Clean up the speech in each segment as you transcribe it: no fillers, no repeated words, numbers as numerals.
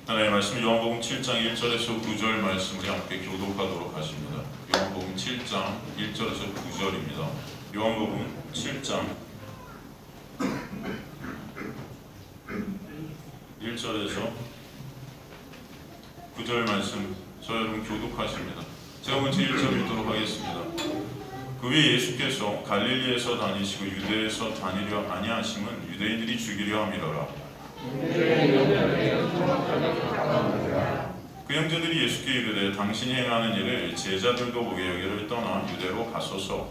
하나님의 말씀 요한복음 7장 1절에서 9절 말씀을 함께 교독하도록 하십니다. 요한복음 7장 1절에서 9절입니다. 요한복음 7장 1절에서 9절 말씀 저 여러분 교독하십니다. 제가 먼저 1절 읽도록 하겠습니다. 그 위에 예수께서 갈릴리에서 다니시고 유대에서 다니려 아니하심은 유대인들이 죽이려 함이로라. 그 형제들이 예수께 이르되 당신이 행하는 일을 제자들도 보게 여기를 떠나 유대로 가소서.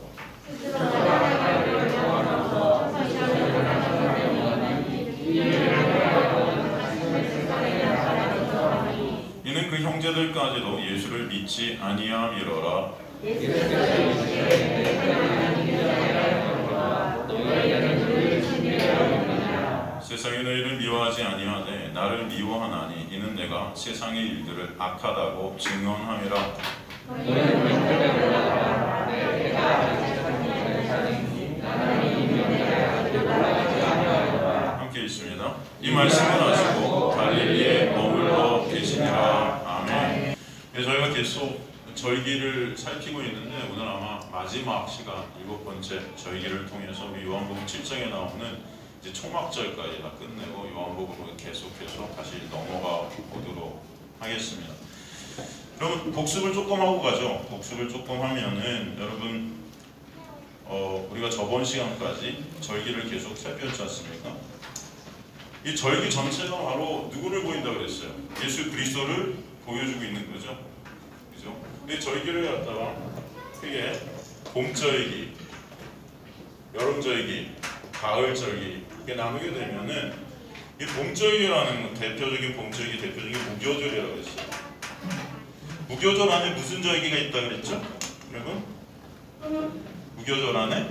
이는 그 형제들까지도 예수를 믿지 아니함이로라. 세상이 너희를 미워하지 아니하되 나를 미워하나니 이는 내가 세상의 일들을 악하다고 증언함이라. 함께 있습니다. 이 말씀을 하시고 갈릴리에 머물러 계시니라. 아멘. 네, 저희가 계속 절기를 살피고 있는데 오늘 아마 마지막 시간 7번째 절기를 통해서 우리 요한복음 7장에 나오는 이제 초막절까지 다 끝내고 요한복음으로 계속해서 다시 넘어가 보도록 하겠습니다. 그럼 복습을 조금 하고 가죠. 복습을 조금 하면은 여러분 우리가 저번 시간까지 절기를 계속 살펴봤지 않습니까? 이 절기 전체가 바로 누구를 보인다고 그랬어요? 예수 그리스도를 보여주고 있는 거죠. 그죠? 이 절기를 갖다가 크게 봄절기, 여름절기, 가을절기 이렇게 나누게 되면은 이 봄절기라는 대표적인 봄절기 대표적인 무교절이라고 했어요. 무교절 안에 무슨 절기가 있다 그랬죠? 여러분? 무교절 안에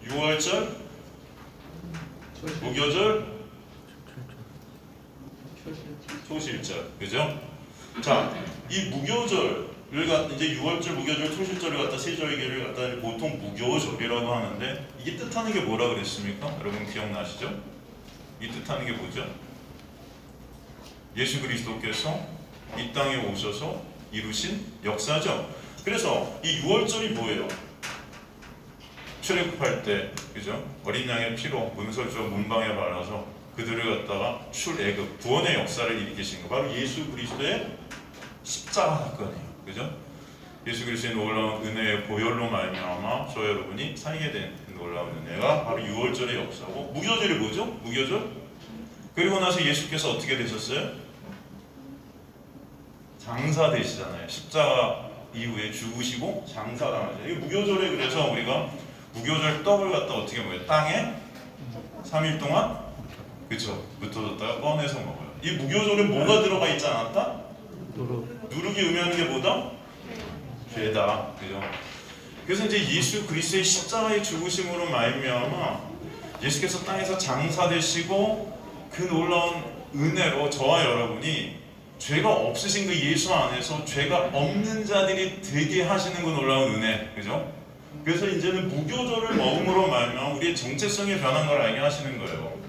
6월절, 무교절, 초실절, 그죠? 자, 이 무교절을 갖다 이제 6월절, 무교절, 초실절을 갖다 세 절기를 갖다 보통 무교절이라고 하는데 이게 뜻하는 게 뭐라 그랬습니까? 여러분 기억나시죠? 이 뜻하는 게 뭐죠? 예수 그리스도께서 이 땅에 오셔서 이루신 역사죠. 그래서 이 6월절이 뭐예요? 출애굽할 때, 그죠? 어린 양의 피로 문설주와 문방에 발라서 그들을 갖다가 출애굽, 구원의 역사를 일으키신 거 바로 예수 그리스도의 십자가 사건이에요. 그죠? 예수 그리스도의 놀라운 은혜의 보혈로 말미암아 저 여러분이 살게 된 놀라운 은혜가 바로 6월절의 역사고, 무교절이 뭐죠? 무교절? 그리고 나서 예수께서 어떻게 되셨어요? 장사 되시잖아요. 십자가 이후에 죽으시고 장사당하죠. 이 무교절에 그래서 우리가 무교절 떡을 갖다 어떻게 먹어요? 땅에 3일 동안 그쵸? 묻어뒀다가 꺼내서 먹어요. 이 무교절에 뭐가 들어가 있지 않았다? 누룩이 의미하는 게 뭐다? 죄다. 그죠? 그래서 이제 예수 그리스도의 십자가의 죽으심으로 말미암아 예수께서 땅에서 장사되시고 그 놀라운 은혜로 저와 여러분이 죄가 없으신 그 예수 안에서 죄가 없는 자들이 되게 하시는 그 놀라운 은혜. 그죠? 그래서 이제는 무교절을 먹음으로 말미암아 우리의 정체성이 변한 걸 알게 하시는 거예요.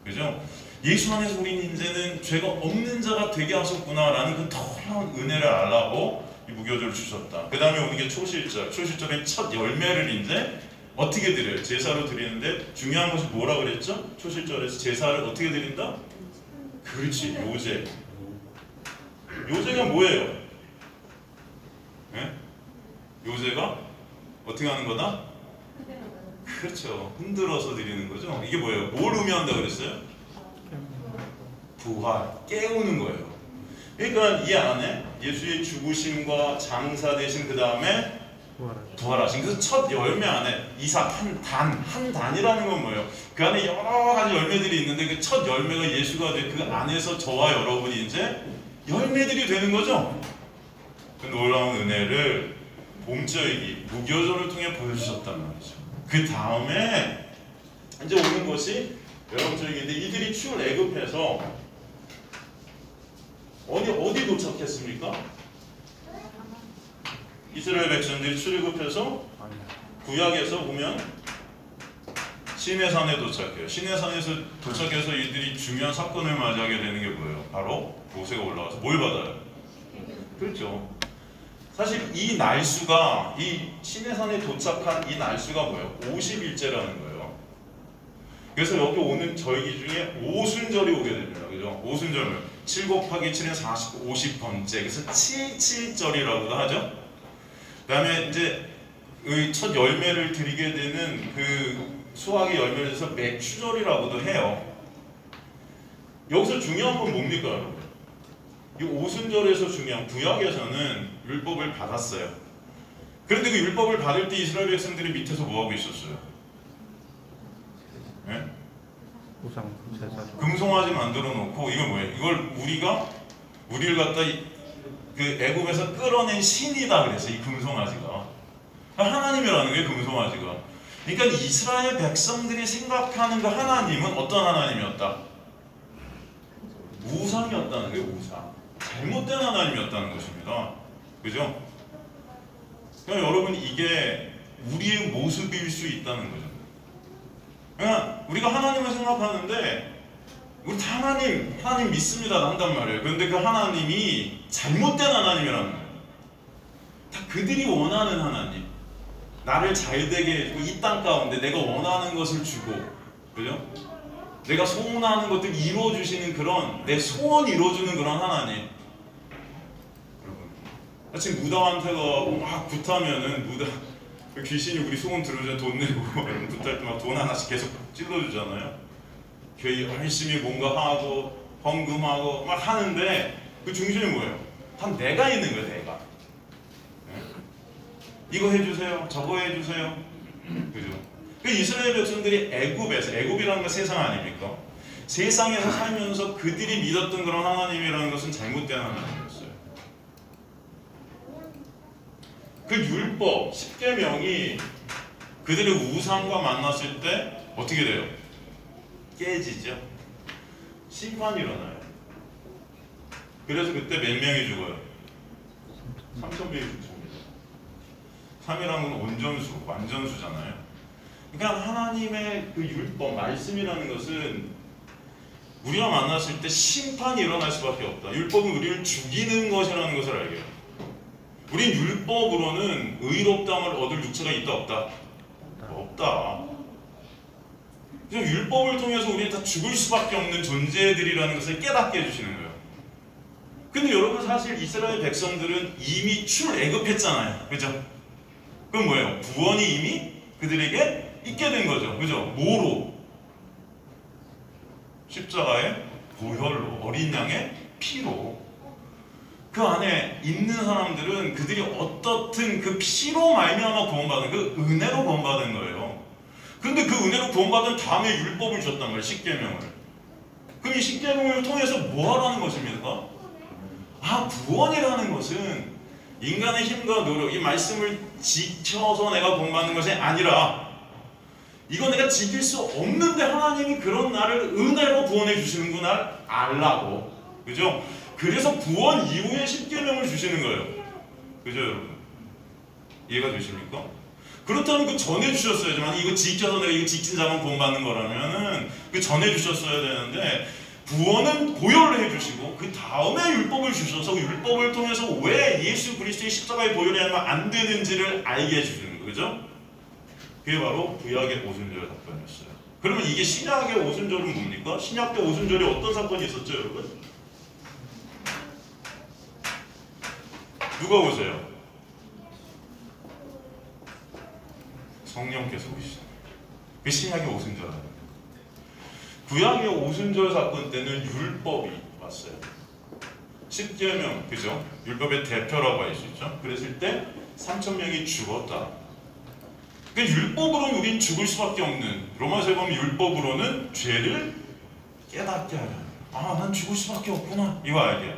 그죠? 예수 안에서 우리는 이제는 죄가 없는 자가 되게 하셨구나라는 그 놀라운 은혜를 알라고 이 무교절을 주셨다. 그 다음에 오는 게 초실절. 초실절의 첫 열매를 이제 어떻게 드려요? 제사로 드리는데 중요한 것이 뭐라 그랬죠? 초실절에서 제사를 어떻게 드린다? 그렇지, 요제. 요제가 뭐예요? 네? 요제가 어떻게 하는 거다? 그렇죠. 흔들어서 드리는 거죠. 이게 뭐예요? 뭘 의미한다고 그랬어요? 부활, 깨우는 거예요. 그러니까 이 안에 예수의 죽으심과 장사되신 그 다음에 부활하신 그 첫 열매 안에 이삭 한 단이라는 건 뭐예요? 그 안에 여러 가지 열매들이 있는데 그 첫 열매가 예수가 돼 그 안에서 저와 여러분이 이제 열매들이 되는 거죠. 그 놀라운 은혜를 봄절기, 무교절을 통해 보여주셨단 말이죠. 그 다음에 이제 오는 것이 여름절기인데 이들이 출애굽해서 어디 도착했습니까? 이스라엘 백성들이 출애굽해서 구약에서 보면 시내산에 도착해요. 시내산에서 도착해서 이들이 중요한 사건을 맞이하게 되는 게 뭐예요? 바로 모세가 올라가서 뭘 받아요? 그렇죠. 사실 이 날수가, 이 시내산에 도착한 이 날수가 뭐예요? 50일째라는 거예요. 그래서 여기 오는 절기 중에 오순절이 오게 됩니다. 그죠? 오순절은 7 곱하기 7은 50번째. 그래서 77절이라고도 하죠. 그 다음에 이제 첫 열매를 드리게 되는 그 수확의 열매를 해서 맥추절이라고도 해요. 여기서 중요한 건 뭡니까, 여러분? 이 오순절에서 중요한, 구약에서는 율법을 받았어요. 그런데 그 율법을 받을 때 이스라엘 백성들이 밑에서 뭐하고 있었어요? 네? 우상 제사. 금송아지 만들어 놓고, 이건 뭐예요? 이걸 우리를 갖다 그 애굽에서 끌어낸 신이다 그래서 이 금송아지가 하나님이라는 거예요. 금송아지가. 그러니까 이스라엘 백성들이 생각하는 그 하나님은 어떤 하나님이었다? 우상이었다는 거예요. 우상. 잘못된 하나님이었다는 것입니다. 그죠? 그러니까 여러분, 이게 우리의 모습일 수 있다는 거죠. 그러니까 우리가 하나님을 생각하는데 우리 다 하나님 믿습니다 한단 말이에요. 그런데 그 하나님이 잘못된 하나님이라는 거예요. 다 그들이 원하는 하나님, 나를 잘되게 해주고 이 땅 가운데 내가 원하는 것을 주고, 그죠? 내가 소원하는 것들 이루어주시는 그런, 내 소원 이루어주는 그런 하나님. 여러분, 지금 무당한테가 막 굿하면은 귀신이 우리 소원 들어주면 돈 내고 굿할 때 막 돈 하나씩 계속 찔러주잖아요. 교회 열심히 뭔가 하고 헌금하고 막 하는데 그 중심이 뭐예요? 다 내가 있는 거예요. 내가. 네? 이거 해주세요, 저거 해주세요. 그죠? 그 이스라엘 백성들이 애굽이라는 건 세상 아닙니까? 세상에서 살면서 그들이 믿었던 그런 하나님이라는 것은 잘못된 하나님이었어요. 그 율법, 10계명이 그들의 우상과 만났을 때 어떻게 돼요? 깨지죠. 심판이 일어나요. 그래서 그때 몇 명이 죽어요? 3,000명이 죽습니다. 3이라는 건 온전수, 완전수잖아요. 그러니까 하나님의 그 율법, 말씀이라는 것은 우리가 만났을 때 심판이 일어날 수밖에 없다. 율법은 우리를 죽이는 것이라는 것을 알게 해요. 우린 율법으로는 의롭다함을 얻을 육체가 있다, 없다? 없다. 그래서 율법을 통해서 우리는 다 죽을 수밖에 없는 존재들이라는 것을 깨닫게 해주시는 거예요. 근데 여러분, 사실 이스라엘 백성들은 이미 출애굽했잖아요. 그죠? 그럼 뭐예요? 구원이 이미 그들에게 있게 된 거죠. 그죠? 뭐로? 십자가의 보혈로, 어린 양의 피로. 그 안에 있는 사람들은 그들이 어떻든 그 피로 말미암아 구원받은, 그 은혜로 구원받은 거예요. 근데 그 은혜로 구원받은 다음에 율법을 줬단 말이에요. 10계명을. 그럼 이 10계명을 통해서 뭐 하라는 것입니까? 구원이라는 것은 인간의 힘과 노력, 이 말씀을 지켜서 내가 구원받는 것이 아니라, 이거 내가 지킬 수 없는데 하나님이 그런 나를 은혜로 구원해 주시는구나 알라고. 그죠? 그래서 구원 이후에 10계명을 주시는 거예요. 그죠, 여러분? 이해가 되십니까? 그렇다면 그 전에 주셨어야지만, 이거 지켜서 내가 이거 지킨 자만 구원받는 거라면은 그 전에 주셨어야 되는데, 구원은 보혈로 해주시고 그 다음에 율법을 주셔서 율법을 통해서 왜 예수 그리스도의 십자가의 보혈이 하면 안 되는지를 알게 해주시는 거죠. 그게 바로 구약의 오순절 사건이었어요. 그러면 이게 신약의 오순절은 뭡니까? 신약 때 오순절에 어떤 사건이 있었죠, 여러분? 누가 오세요? 성령께서 오시죠. 그 신약의 오순절. 구약의 오순절 사건 때는 율법이 왔어요. 10계명, 그죠? 율법의 대표라고 할 수 있죠. 그랬을 때 3,000명이 죽었다. 그 율법으로는 우린 죽을 수밖에 없는, 로마서에 보면 율법으로는 죄를 깨닫게 하려. 난 죽을 수밖에 없구나. 이거 알게.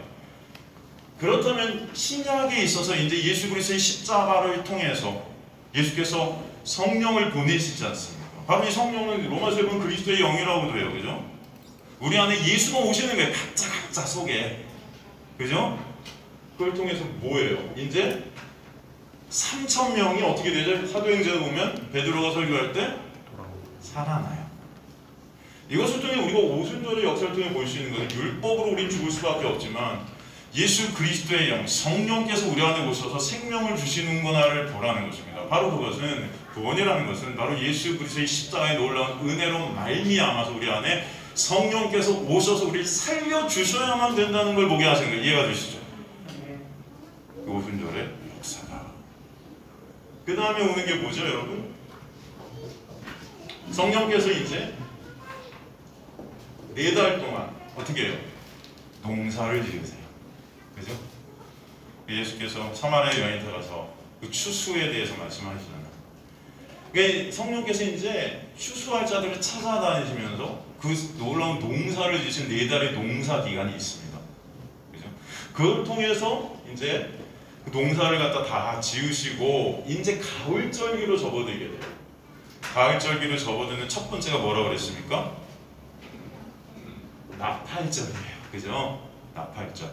그렇다면 신약에 있어서 이제 예수 그리스도의 십자가를 통해서 예수께서 성령을 보내시지 않습니까? 바로 이 성령은 로마서에 보면 그리스도의 영이라고도 해요. 그죠? 우리 안에 예수가 오시는 거예요. 각자 속에. 그죠? 그걸 통해서 뭐예요? 이제 3,000명이 어떻게 되죠? 사도행전에 보면 베드로가 설교할 때 살아나요. 이것을 통해 우리가 오순절의 역사를 통해 볼 수 있는 것은 율법으로 우린 죽을 수밖에 없지만 예수 그리스도의 영, 성령께서 우리 안에 오셔서 생명을 주시는구나를 보라는 것입니다. 바로 그것은 구원이라는 것은 바로 예수 그리스도의 십자가의 놀라운 은혜로 말미암아서 우리 안에 성령께서 오셔서 우리를 살려주셔야만 된다는 걸 보게 하시는 거예요. 이해가 되시죠? 그 오순절의 역사가. 그 다음에 오는 게 뭐죠, 여러분? 성령께서 이제 4달 동안 어떻게 해요? 농사를 지으세요. 그죠? 예수께서 사마리아 여인한테 가서 그 추수에 대해서 말씀하시잖아요. 그러니까 성령께서 이제 추수할 자들을 찾아다니시면서 그 놀라운 농사를 지신 4달의 농사 기간이 있습니다. 그죠? 그걸 통해서 이제 그 농사를 갖다 다 지으시고 이제 가을절기로 접어들게 돼요. 가을절기로 접어드는 첫 번째가 뭐라고 그랬습니까? 나팔절이에요. 그죠? 나팔절.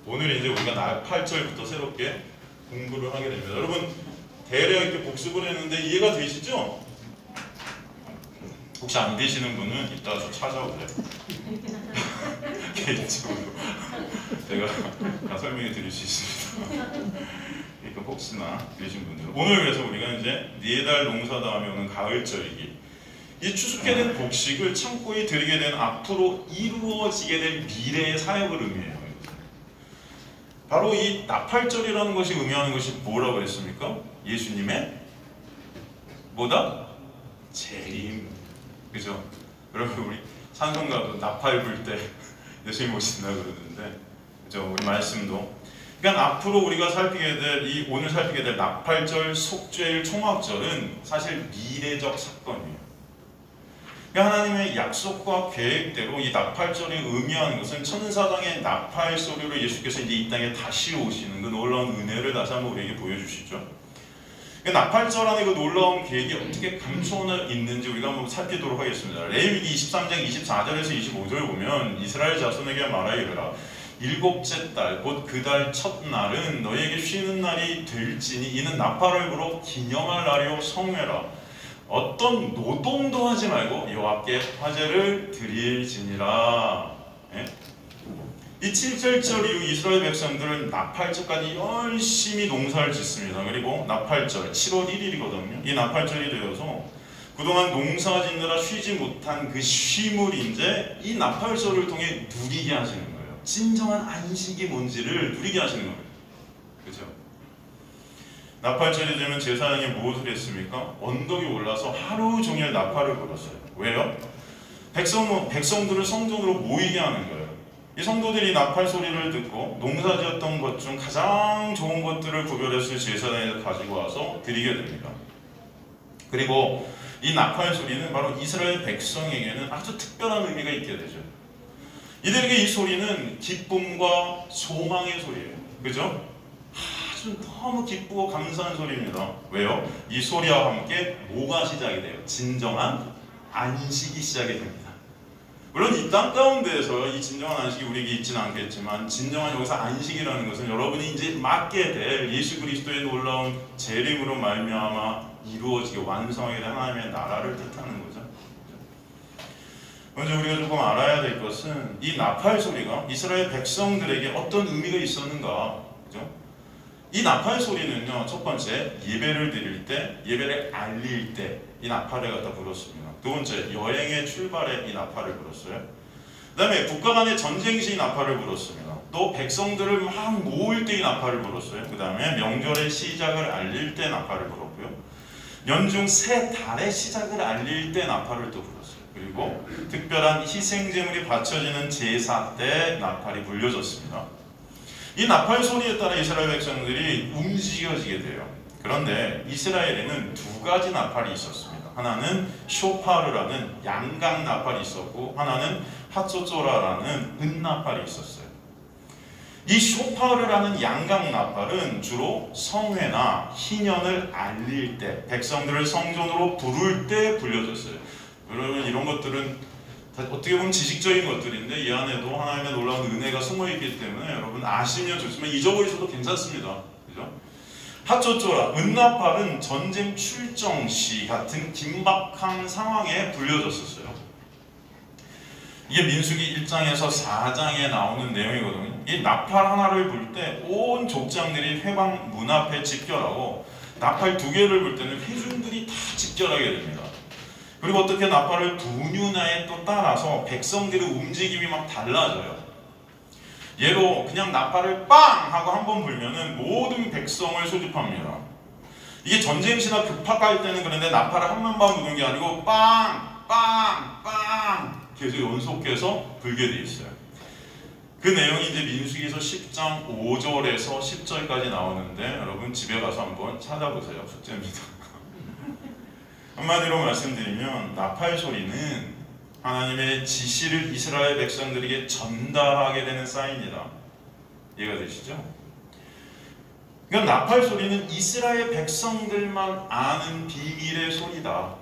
오늘 이제 우리가 나팔절부터 새롭게 공부를 하게 됩니다. 여러분 대략 이렇게 복습을 했는데 이해가 되시죠? 혹시 안 되시는 분은 이따 저 찾아오세요. 개인적으로 제가 다 설명해 드릴 수 있습니다. 그러니까 혹시나 되신 분들 오늘 그래서 우리가 이제 4달 농사 다음에 오는 가을절기 이 추수케 된 곡식을 창고에 들이게 된 앞으로 이루어지게 될 미래의 사역을 의미해요. 바로 이 나팔절이라는 것이 의미하는 것이 뭐라고 그랬습니까? 예수님의 뭐다? 재림. 그죠? 여러분 우리 찬송가도 나팔 불 때 예수님 오신다 그러는데 그죠? 우리 말씀도 그러니까 앞으로 우리가 살피게 될 오늘 살피게 될 나팔절, 속죄일, 총합절은 사실 미래적 사건이에요. 그러니까 하나님의 약속과 계획대로 이 나팔절이 의미하는 것은 천사장의 나팔 소리로 예수께서 이제 이 땅에 다시 오시는 그 놀라운 은혜를 다시 한번 우리에게 보여주시죠. 나팔절 안에 그 놀라운 계획이 어떻게 감춰져 있는지 우리가 한번 살피도록 하겠습니다. 레위기 23장 24절에서 25절 보면 이스라엘 자손에게 말하이르라 일곱째 달 곧 그 달 첫날은 너희에게 쉬는 날이 될지니 이는 나팔을 불어 기념할 날이요 성회라 어떤 노동도 하지 말고 여호와께 화제를 드릴지니라. 예? 이 7절절 이후 이스라엘 백성들은 나팔절까지 열심히 농사를 짓습니다. 그리고 나팔절 7월 1일이거든요. 이 나팔절이 되어서 그동안 농사 짓느라 쉬지 못한 그 쉼을 이제 이 나팔절을 통해 누리게 하시는 거예요. 진정한 안식이 뭔지를 누리게 하시는 거예요. 그렇죠? 나팔절이 되면 제사장이 무엇을 했습니까? 언덕에 올라서 하루 종일 나팔을 불었어요. 왜요? 백성들을 성전으로 모이게 하는 거예요. 이 성도들이 나팔 소리를 듣고 농사지었던 것 중 가장 좋은 것들을 구별해서 제사장에 가지고 와서 드리게 됩니다. 그리고 이 나팔 소리는 바로 이스라엘 백성에게는 아주 특별한 의미가 있게 되죠. 이들에게 이 소리는 기쁨과 소망의 소리예요. 그죠? 아주 너무 기쁘고 감사한 소리입니다. 왜요? 이 소리와 함께 뭐가 시작이 돼요? 진정한 안식이 시작이 됩니다. 물론 이 땅 가운데에서 이 진정한 안식이 우리에게 있지는 않겠지만 진정한 여기서 안식이라는 것은 여러분이 이제 맡게 될 예수 그리스도의 놀라운 재림으로 말미암아 이루어지게 완성하게 된 하나님의 나라를 뜻하는 거죠. 먼저 우리가 조금 알아야 될 것은 이 나팔 소리가 이스라엘 백성들에게 어떤 의미가 있었는가. 그죠? 이 나팔 소리는요, 첫 번째 예배를 드릴 때, 예배를 알릴 때 이 나팔을 갖다 불었습니다. 두 번째 여행의 출발에 이 나팔을 불었어요. 그 다음에 국가 간의 전쟁 시 이 나팔을 불었습니다. 또 백성들을 막 모을 때 이 나팔을 불었어요. 그 다음에 명절의 시작을 알릴 때 나팔을 불었고요. 연중 새 달의 시작을 알릴 때 나팔을 또 불었어요. 그리고 특별한 희생제물이 바쳐지는 제사 때 나팔이 불려졌습니다. 이 나팔 소리에 따라 이스라엘 백성들이 움직여지게 돼요. 그런데 이스라엘에는 두 가지 나팔이 있었습니다. 하나는 쇼파르라는 양각 나팔이 있었고 하나는 하초조라라는 은나팔이 있었어요. 이 쇼파르라는 양각 나팔은 주로 성회나 희년을 알릴 때, 백성들을 성전으로 부를 때 불려졌어요. 여러분 이런 것들은 어떻게 보면 지식적인 것들인데 이 안에도 하나님의 놀라운 은혜가 숨어있기 때문에 여러분 아시면 좋지만 잊어버리셔도 괜찮습니다. 그죠? 하초조라, 은나팔은 전쟁 출정 시 같은 긴박한 상황에 불려졌었어요. 이게 민수기 1장에서 4장에 나오는 내용이거든요. 이 나팔 하나를 불 때 온 족장들이 회방 문 앞에 집결하고 나팔 2개를 불 때는 회중들이 다 집결하게 됩니다. 그리고 어떻게 나팔을 분유나에 또 따라서 백성들의 움직임이 막 달라져요. 예로 그냥 나팔을 빵 하고 한번 불면은 모든 백성을 소집합니다. 이게 전쟁시나 급박할 때는 그런데 나팔을 한 번만 부는 게 아니고 빵! 빵! 빵! 계속 연속해서 불게 돼 있어요. 그 내용이 이제 민수기에서 10장 5절에서 10절까지 나오는데 여러분 집에 가서 한번 찾아보세요. 숙제입니다. 한마디로 말씀드리면 나팔 소리는 하나님의 지시를 이스라엘 백성들에게 전달하게 되는 사인이다. 이해가 되시죠? 그러니까 나팔 소리는 이스라엘 백성들만 아는 비밀의 소리다.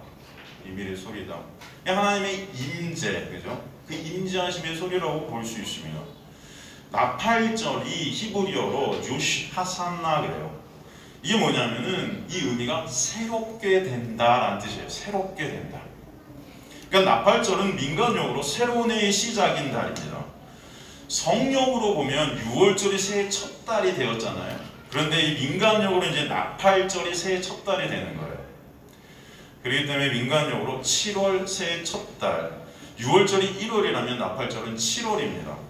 비밀의 소리다. 하나님의 임재, 그죠? 그 임재하심의 소리라고 볼 수 있습니다. 나팔절이 히브리어로 유시 하산나 그래요. 이게 뭐냐면은 이 의미가 새롭게 된다라는 뜻이에요. 새롭게 된다. 그러니까 나팔절은 민간용어로 새로운 해의 시작인 달입니다. 성령으로 보면 6월절이 새해 첫 달이 되었잖아요. 그런데 이 민간용어로 이제 나팔절이 새해 첫 달이 되는 거예요. 그렇기 때문에 민간용어로 7월 새해 첫 달, 6월절이 1월이라면 나팔절은 7월입니다.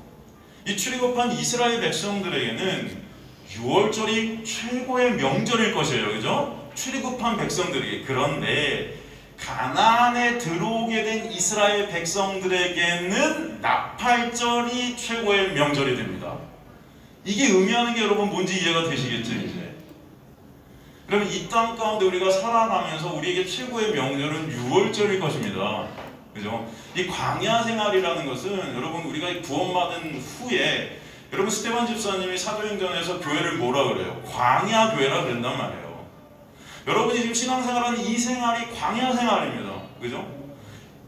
이 출애굽한 이스라엘 백성들에게는 6월절이 최고의 명절일 것이에요. 그죠? 출애굽한 백성들에게. 그런데 가나안에 들어오게 된 이스라엘 백성들에게는 나팔절이 최고의 명절이 됩니다. 이게 의미하는 게 여러분 뭔지 이해가 되시겠죠? 이제 그러면 이 땅 가운데 우리가 살아가면서 우리에게 최고의 명절은 6월절일 것입니다. 그죠? 이 광야 생활이라는 것은 여러분 우리가 구원받은 후에 여러분 스테반 집사님이 사도행전에서 교회를 뭐라 그래요? 광야 교회라 그런단 말이에요. 여러분이 지금 신앙생활하는 이 생활이 광야 생활입니다. 그죠?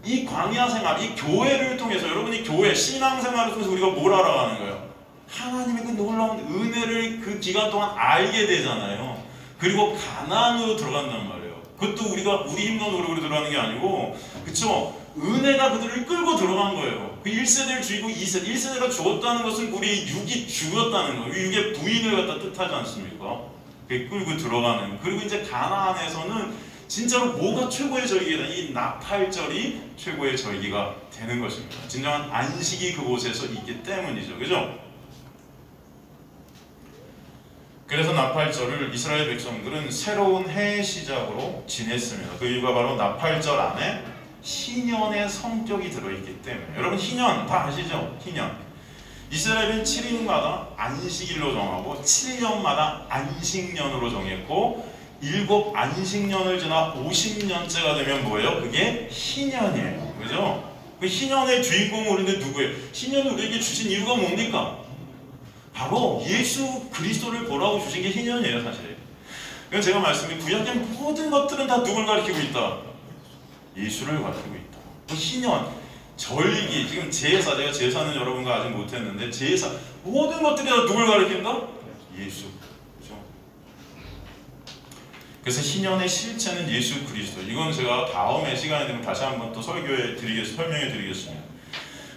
이 광야 생활, 이 교회를 통해서 여러분이 교회, 신앙생활을 통해서 우리가 뭘 알아가는 거예요? 하나님의 그 놀라운 은혜를 그 기간 동안 알게 되잖아요. 그리고 가나안으로 들어간단 말이에요. 그것도 우리가 우리 힘과 노력으로 들어가는 게 아니고, 그쵸? 은혜가 그들을 끌고 들어간 거예요. 그 1세대를 죽이고 2세대, 1세대가 죽었다는 것은 우리 육이 죽었다는 거예요. 육의 부인을 갖다 뜻하지 않습니까? 그게 끌고 들어가는. 그리고 이제 가나안에서는 진짜로 뭐가 최고의 절기다? 이 나팔절이 최고의 절기가 되는 것입니다. 진정한 안식이 그곳에서 있기 때문이죠. 그죠? 그래서 나팔절을 이스라엘 백성들은 새로운 해의 시작으로 지냈습니다. 그 이유가 바로 나팔절 안에 희년의 성격이 들어있기 때문에. 여러분 희년 다 아시죠? 희년. 이스라엘은 7일마다 안식일로 정하고 7년마다 안식년으로 정했고 7 안식년을 지나 50년째가 되면 뭐예요? 그게 희년이에요. 그죠? 그 희년의 주인공은 우리인데 누구예요? 희년을 우리에게 주신 이유가 뭡니까? 바로 예수 그리스도를 보라고 주신 게 희년이에요, 사실. 그래서 제가 말씀드린 구약의 모든 것들은 다 누굴 가리키고 있다? 예수를 가리키고 있다. 그 희년, 절기, 지금 제사, 제가 제사는 여러분과 아직 못했는데 제사, 모든 것들이 다 누굴 가리킨다? 예수. 그렇죠? 그래서 희년의 실체는 예수 그리스도. 이건 제가 다음에 시간이 되면 다시 한번 또 설명해 드리겠습니다.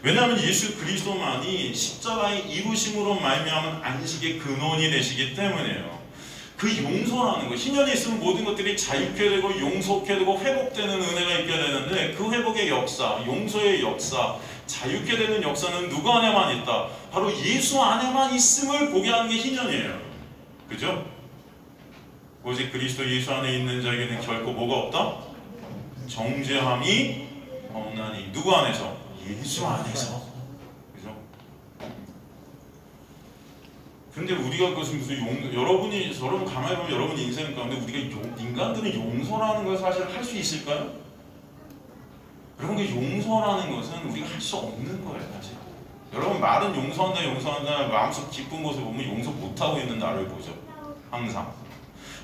왜냐하면 예수 그리스도만이 십자가의 이루심으로 말미암은 안식의 근원이 되시기 때문이에요. 그 용서라는 거, 희년이 있으면 모든 것들이 자유케 되고 용서케 되고 회복되는 은혜가 있게 되는데 그 회복의 역사, 용서의 역사, 자유케 되는 역사는 누구 안에만 있다? 바로 예수 안에만 있음을 보게 하는 게 희년이에요. 그죠? 오직 그리스도 예수 안에 있는 자에게는 결코 뭐가 없다? 정죄함이 없나니. 누구 안에서? 예수 안에서. 그죠? 근데 우리가 그것은 무슨 여러분 가만히 보면 여러분 인생 가운데 우리가 인간들은 용서라는 걸 사실 할 수 있을까요? 여러분 그 용서라는 것은 우리가 할 수 없는 거예요, 사실. 여러분 말은 용서한다 마음속 깊은 곳에 보면 용서 못하고 있는 나를 보죠. 항상.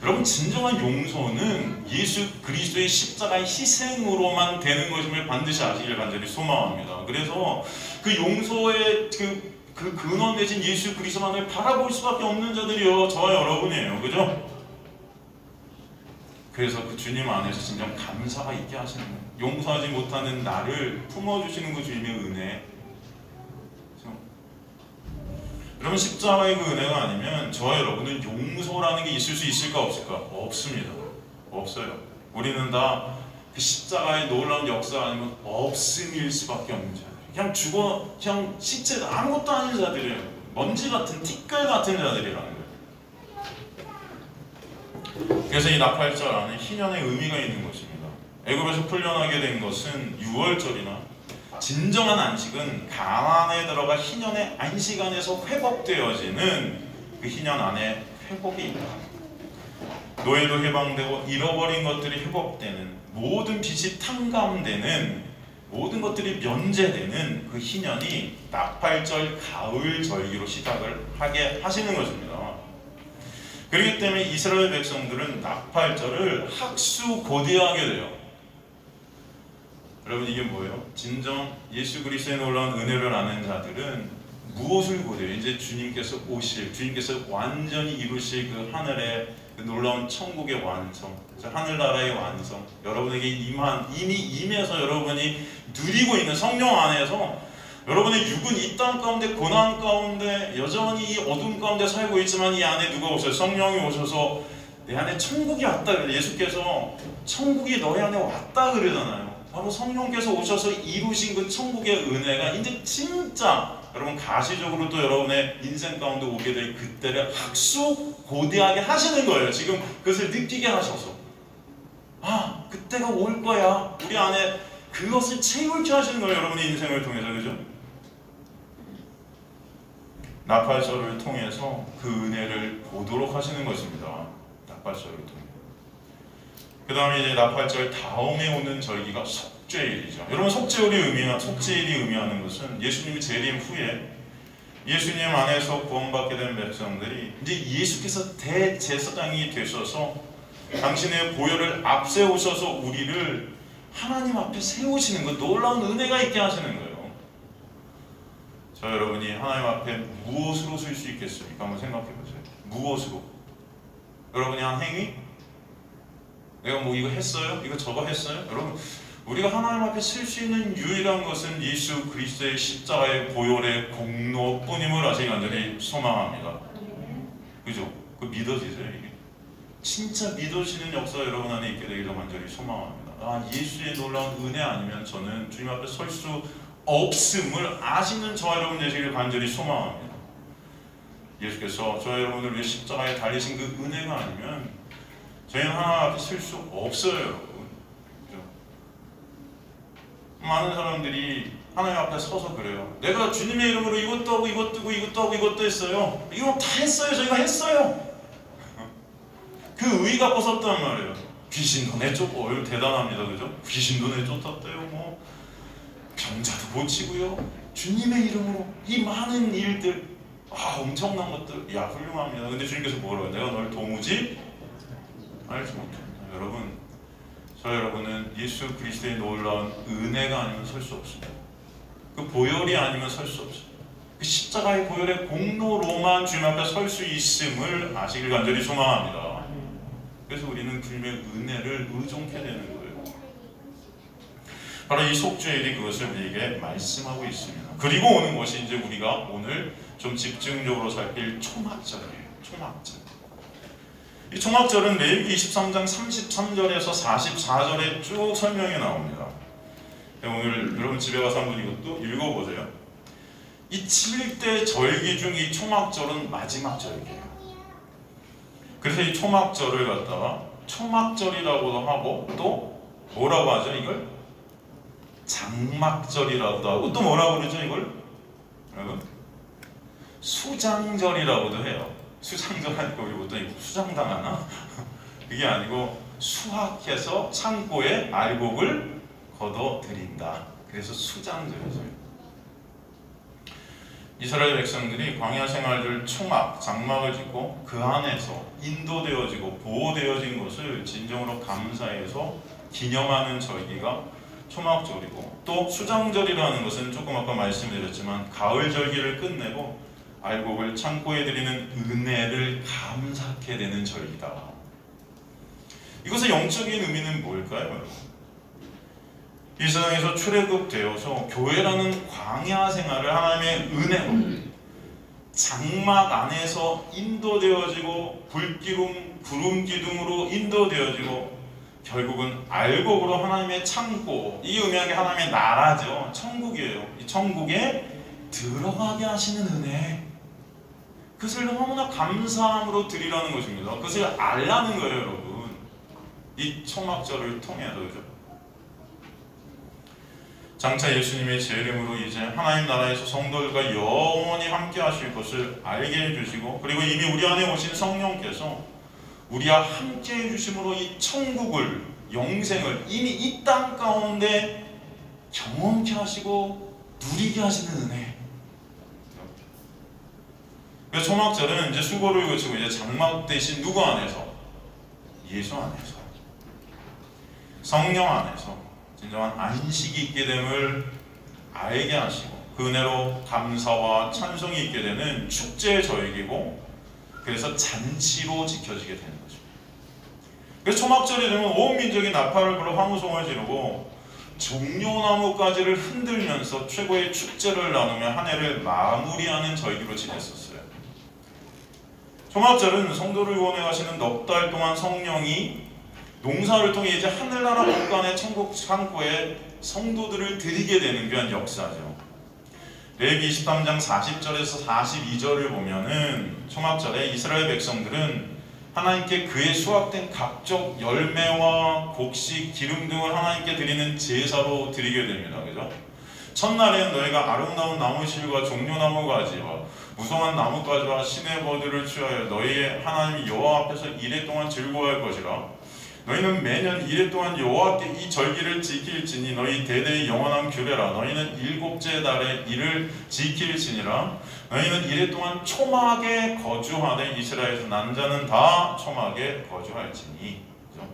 여러분 진정한 용서는 예수 그리스도의 십자가의 희생으로만 되는 것임을 반드시 아시길 간절히 소망합니다. 그래서 그 용서의 그 근원 대신 예수 그리스도만을 바라볼 수밖에 없는 자들이요, 저와 여러분이에요. 그죠? 그래서 그 주님 안에서 진정 감사가 있게 하시는 거예요. 용서하지 못하는 나를 품어주시는 그 주님의 은혜, 여러분 십자가의 그 은혜가 아니면 저와 여러분은 용서라는 게 있을 수 있을까 없을까? 없습니다. 없어요. 우리는 다 그 십자가의 놀라운 역사 아니면 없음일 수밖에 없는 자들. 그냥 죽어, 그냥 시체 아무것도 아닌 자들이에요. 먼지 같은 티끌 같은 자들이라는 거예요. 그래서 이 나팔절 안에 희년의 의미가 있는 것입니다. 애굽에서 풀려나게 된 것은 6월절이나 진정한 안식은 가나안에 들어가 희년의 안식 안에서 회복되어지는 그 희년 안에 회복이 있다. 노예도 해방되고 잃어버린 것들이 회복되는, 모든 빚이 탕감되는, 모든 것들이 면제되는 그 희년이 나팔절 가을 절기로 시작을 하게 하시는 것입니다. 그렇기 때문에 이스라엘 백성들은 나팔절을 학수고대하게 돼요. 여러분 이게 뭐예요? 진정 예수 그리스도의 놀라운 은혜를 아는 자들은 무엇을 고대해요? 이제 주님께서 오실, 주님께서 완전히 이루실 그 하늘의 그 놀라운 천국의 완성, 하늘나라의 완성, 여러분에게 이미 임해서 여러분이 누리고 있는 성령 안에서 여러분의 육은 이 땅 가운데 고난 가운데 여전히 이 어둠 가운데 살고 있지만 이 안에 누가 오셔서 성령이 오셔서 내 안에 천국이 왔다 그래요. 예수께서 천국이 너희 안에 왔다 그러잖아요. 바로 성령께서 오셔서 이루신 그 천국의 은혜가 이제 진짜 여러분 가시적으로 또 여러분의 인생 가운데 오게 될 그때를 학수고대하게 하시는 거예요. 지금 그것을 느끼게 하셔서 아 그때가 올 거야. 우리 안에 그것을 채울게 하시는 거예요. 여러분의 인생을 통해서. 그죠? 나팔절을 통해서 그 은혜를 보도록 하시는 것입니다. 나팔절을 통해. 그 다음에 이제 나팔절 다음에 오는 절기가 속죄일이죠. 여러분 속죄일이 의미하는 것은 예수님이 재림 후에 예수님 안에서 구원받게 된 백성들이 이제 예수께서 대제사장이 되셔서 당신의 보혈을 앞세우셔서 우리를 하나님 앞에 세우시는 그 놀라운 은혜가 있게 하시는 거예요. 저 여러분이 하나님 앞에 무엇으로 설 수 있겠습니까? 한번 생각해 보세요. 무엇으로? 여러분이 한 행위? 내가 뭐 이거 했어요? 이거 저거 했어요? 여러분 우리가 하나님 앞에 설 수 있는 유일한 것은 예수 그리스도의 십자가의 보혈의 공로뿐임을 아직 간절히 소망합니다. 그죠? 그 믿어지세요 이게? 진짜 믿어지는 역사 여러분 안에 있게 되기를 간절히 소망합니다. 아 예수의 놀라운 은혜 아니면 저는 주님 앞에 설 수 없음을 아시는 저와 여러분 되시기를 간절히 소망합니다. 예수께서 저와 여러분을 위해 십자가에 달리신 그 은혜가 아니면 저희는 하나님 앞에 설 수 없어요, 여러분. 그죠? 많은 사람들이 하나님 앞에 서서 그래요. 내가 주님의 이름으로 이것도 하고 이것도 하고 이것도 하고 이것도 했어요. 이거 다 했어요. 저희가 했어요. 그 의가 벗었단 말이에요. 귀신도 내쫓고 대단합니다. 그죠? 귀신도 내쫓았대요. 뭐 병자도 고치고요. 주님의 이름으로 이 많은 일들, 엄청난 것들, 야 훌륭합니다. 근데 주님께서 뭐라고요? 내가 널 도무지 알지 못합니다. 여러분, 저 여러분은 예수 그리스도의 놀라운 은혜가 아니면 설 수 없습니다. 그 보혈이 아니면 설 수 없습니다. 그 십자가의 보혈의 공로로만 주님 앞에 설 수 있음을 아시길 간절히 소망합니다. 그래서 우리는 주님의 은혜를 의존케 되는 거예요. 바로 이 속죄일이 그것을 우리에게 말씀하고 있습니다. 그리고 오는 것이 이제 우리가 오늘 좀 집중적으로 살필 초막절이에요. 초막절. 이 초막절은 레위기 23장 33절에서 44절에 쭉 설명이 나옵니다. 오늘 여러분 집에 가서 한번 이것도 읽어보세요. 이 7대 절기 중 이 초막절은 마지막 절기예요. 그래서 이 초막절을 갖다가 초막절이라고도 하고 또 뭐라고 하죠 이걸? 장막절이라고도 하고 또 뭐라고 그러죠 이걸? 여러분 수장절이라고도 해요. 수장절 하니까 우리 보통 수장당하나? 그게 아니고 수확해서 창고에 알곡을 걷어들인다. 그래서 수장절이죠. 이스라엘 백성들이 광야 생활을 초막, 장막을 짓고 그 안에서 인도되어지고 보호되어진 것을 진정으로 감사해서 기념하는 절기가 초막절이고, 또 수장절이라는 것은 조금 아까 말씀드렸지만 가을 절기를 끝내고 알곡을 창고에 드리는 은혜를 감사하게 되는 절기다. 이것의 영적인 의미는 뭘까요, 여러분? 이 세상에서 출애굽되어서 교회라는 광야 생활을 하나님의 은혜로 장막 안에서 인도되어지고 불기둥, 구름 기둥으로 인도되어지고 결국은 알곡으로 하나님의 창고, 이 의미한 게 하나님의 나라죠. 천국이에요. 이 천국에 들어가게 하시는 은혜, 그것을 너무나 감사함으로 드리라는 것입니다. 그것을 알라는 거예요, 여러분. 이 초막절을 통해서. 그죠? 장차 예수님의 제 이름으로 이제 하나님 나라에서 성도들과 영원히 함께 하실 것을 알게 해주시고, 그리고 이미 우리 안에 오신 성령께서 우리와 함께 해주심으로 이 천국을, 영생을 이미 이 땅 가운데 경험케 하시고 누리게 하시는 은혜. 그래서 초막절은 이제 수고를 거치고 이제 장막 대신 누구 안에서? 예수 안에서, 성령 안에서 진정한 안식이 있게 됨을 알게 하시고, 그 은혜로 감사와 찬송이 있게 되는 축제의 저녁이고, 그래서 잔치로 지켜지게 되는 거죠. 그래서 초막절이 되면 온 민족이 나팔을 불어 황우송을 지르고 종려나무가지를 흔들면서 최고의 축제를 나누며 한 해를 마무리하는 절기로 지냈었어요. 초막절은 성도를 구원해 가시는 넉 달 동안 성령이 농사를 통해 이제 하늘나라 곳간의 천국 창고에 성도들을 드리게 되는 귀한 역사죠. 레위기 23장 40절에서 42절을 보면은 초막절에 이스라엘 백성들은 하나님께 그의 수확된 각종 열매와 곡식, 기름 등을 하나님께 드리는 제사로 드리게 됩니다. 그죠? 첫날에는 너희가 아름다운 나무실과 종려나무 가지와 무성한 나뭇가지와 시내버들을 취하여 너희의 하나님 여호와 앞에서 이래 동안 즐거워할 것이라. 너희는 매년 이래 동안 여호와께 이 절기를 지킬지니 너희 대대의 영원한 규례라. 너희는 일곱째 달에 이를 지킬지니라. 너희는 이래 동안 초막에 거주하되 이스라엘에서 난 자는 다 초막에 거주할지니. 그렇죠?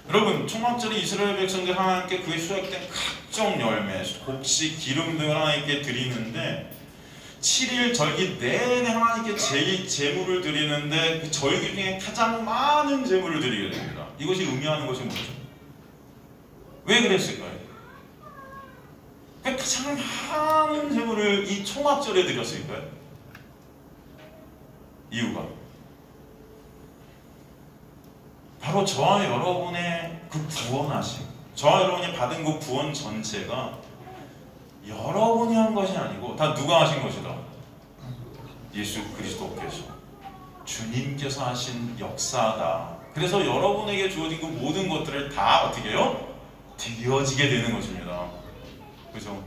여러분, 초막절이 이스라엘 백성들 하나님께 그의 수확된 각종 열매, 곡식, 기름 등을 하나님께 드리는데 7일 절기 내내 하나님께 제물을 드리는데 그 절기 중에 가장 많은 제물을 드리게 됩니다. 이것이 의미하는 것이 뭐죠? 왜 그랬을까요? 왜 가장 많은 제물을 이 초막절에 드렸을까요? 이유가 바로 저와 여러분의 그 구원하심, 저와 여러분이 받은 그 구원 전체가 여러분이 한 것이 아니고 다 누가 하신 것이다? 예수 그리스도께서, 주님께서 하신 역사다. 그래서 여러분에게 주어진 그 모든 것들을 다 어떻게 해요? 드려지게 되는 것입니다. 그죠?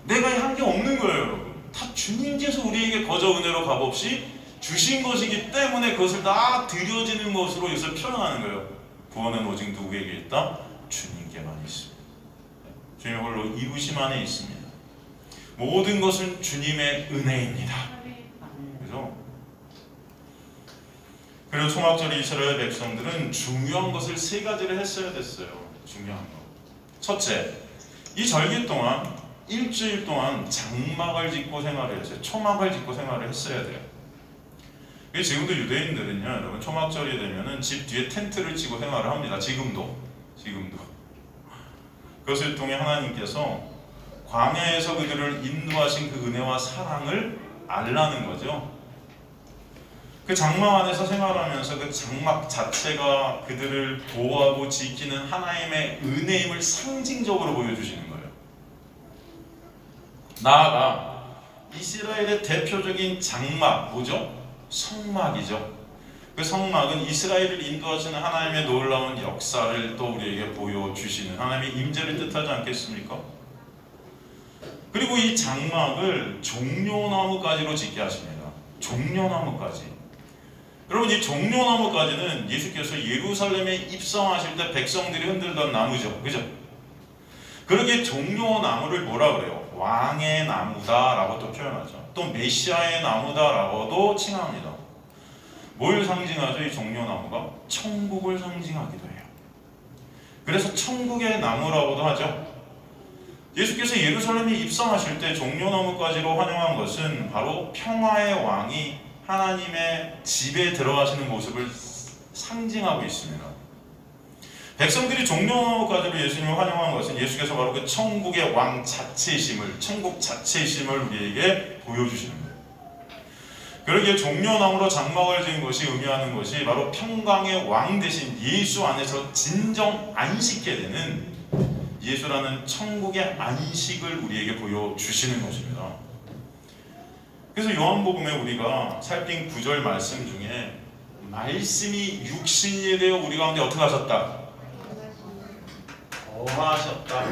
내가 한 게 없는 거예요, 여러분. 다 주님께서 우리에게 거저 은혜로 값없이 주신 것이기 때문에 그것을 다 드려지는 것으로 이것을 표현하는 거예요. 구원은 오직 누구에게 있다? 주님께만 있습니다. 주님 홀로 이루심 안에 있습니다. 모든 것은 주님의 은혜입니다. 그죠? 그리고 초막절에 이스라엘 백성들은 중요한 것을 세 가지를 했어야 됐어요. 중요한 거. 첫째, 이 절기 동안 일주일 동안 장막을 짓고 생활을 했어요. 초막을 짓고 생활을 했어야 돼요. 지금도 유대인들은요, 여러분, 초막절이 되면은 집 뒤에 텐트를 치고 생활을 합니다. 지금도. 그것을 통해 하나님께서 광야에서 그들을 인도하신 그 은혜와 사랑을 알라는 거죠. 그 장막 안에서 생활하면서 그 장막 자체가 그들을 보호하고 지키는 하나님의 은혜임을 상징적으로 보여주시는 거예요. 나아가 이스라엘의 대표적인 장막, 뭐죠? 성막이죠. 그 성막은 이스라엘을 인도하시는 하나님의 놀라운 역사를 또 우리에게 보여주시는 하나님의 임재를 뜻하지 않겠습니까? 그리고 이 장막을 종려나무가지로 짓게 하십니다. 종려나무가지. 여러분, 이 종려나무가지는 예수께서 예루살렘에 입성하실 때 백성들이 흔들던 나무죠. 그죠? 그러기에 종려나무를 뭐라 그래요? 왕의 나무다라고 또 표현하죠. 또 메시아의 나무다라고도 칭합니다. 뭘 상징하죠? 이 종려나무가? 천국을 상징하기도 해요. 그래서 천국의 나무라고도 하죠. 예수께서 예루살렘에 입성하실 때 종려나무가지로 환영한 것은 바로 평화의 왕이 하나님의 집에 들어가시는 모습을 상징하고 있습니다. 백성들이 종려가지로 예수님을 환영한 것은 예수께서 바로 그 천국의 왕 자체이심을, 천국 자체이심을 우리에게 보여주시는 거예요. 그러기에 종려나무로 장막을 지은 것이 의미하는 것이 바로 평강의 왕 대신 예수 안에서 진정 안식게 되는 예수라는 천국의 안식을 우리에게 보여주시는 것입니다. 그래서 요한복음에 우리가 살핀 9절 말씀 중에 말씀이 육신이 되어 우리 가운데 어떻게 하셨다? 거하셨다.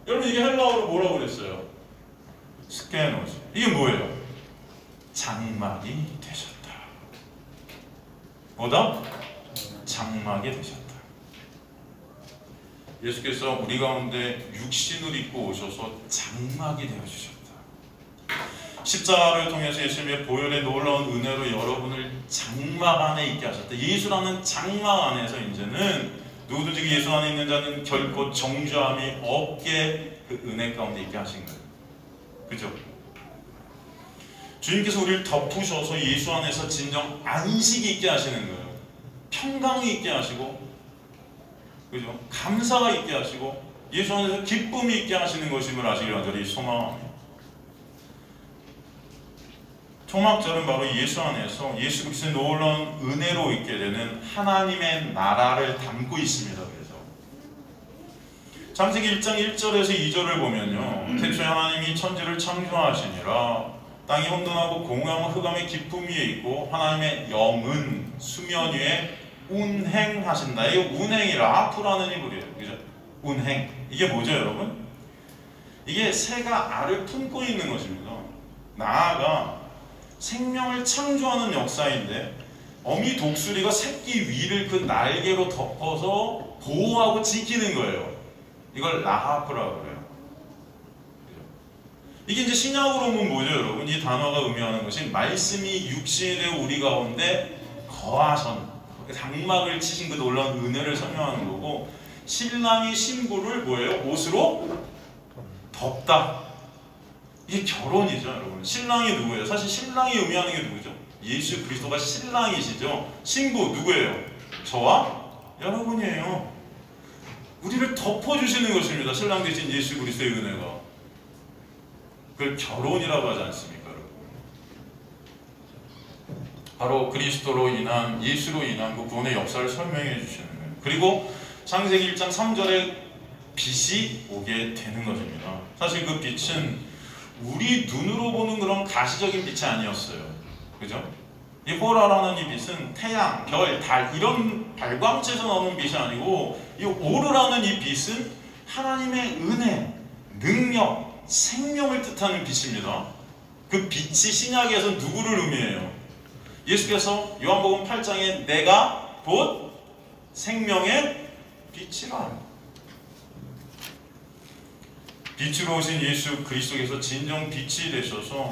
여러분 이게 헬라어로 뭐라고 그랬어요? 스케노스. 이게 뭐예요? 장막이 되셨다. 뭐다? 장막이 되셨다. 예수께서 우리 가운데 육신을 입고 오셔서 장막이 되어주셨다. 십자가를 통해서 예수님의 보혈의 놀라운 은혜로 여러분을 장막 안에 있게 하셨다. 예수라는 장막 안에서 이제는 누구든지 예수 안에 있는 자는 결코 정죄함이 없게 그 은혜 가운데 있게 하신 거예요. 그죠? 주님께서 우리를 덮으셔서 예수 안에서 진정 안식이 있게 하시는 거예요. 평강이 있게 하시고, 그죠? 감사가 있게 하시고, 예수 안에서 기쁨이 있게 하시는 것임을 아시길 간절히 소망합니다. 초막절은 바로 예수 안에서 예수 그리스도의 놀라운 은혜로 있게 되는 하나님의 나라를 담고 있습니다. 그래서 창세기 1장 1절에서 2절을 보면요, 태초에 하나님이 천지를 창조하시니라 땅이 혼돈하고 공허함은 흑암의 깊음 위에 있고 하나님의 영은 수면 위에 운행하신다. 이게 운행이라 아프라는 이불이에요. 그죠? 운행. 이게 뭐죠, 여러분? 이게 새가 알을 품고 있는 것입니다. 나아가 생명을 창조하는 역사인데 어미 독수리가 새끼 위를 그 날개로 덮어서 보호하고 지키는 거예요. 이걸 라하프라고 그래요. 이게 이제 신약으로 보면 뭐죠, 여러분? 이 단어가 의미하는 것이 말씀이 육신이 되어 우리 가운데 거하선, 장막을 치신 그 놀라운 은혜를 설명하는 거고, 신랑이 신부를 뭐예요? 옷으로 덮다. 이게 결혼이죠, 여러분. 신랑이 누구예요? 사실 신랑이 의미하는 게 누구죠? 예수 그리스도가 신랑이시죠. 신부 누구예요? 저와 여러분이에요. 우리를 덮어주시는 것입니다. 신랑 대신 예수 그리스도의 은혜가. 그걸 결혼이라고 하지 않습니까, 여러분? 바로 그리스도로 인한, 예수로 인한 그 구원의 역사를 설명해 주시는 거예요. 그리고 창세기 1장 3절에 빛이 오게 되는 것입니다. 사실 그 빛은 우리 눈으로 보는 그런 가시적인 빛이 아니었어요. 그죠? 이 호라라는 이 빛은 태양, 별, 달 이런 발광체에서 나오는 빛이 아니고, 이 오르라는 이 빛은 하나님의 은혜, 능력, 생명을 뜻하는 빛입니다. 그 빛이 신약에서 누구를 의미해요? 예수께서 요한복음 8장에 내가 곧 생명의 빛이라. 빛으로 오신 예수 그리스도께서 진정 빛이 되셔서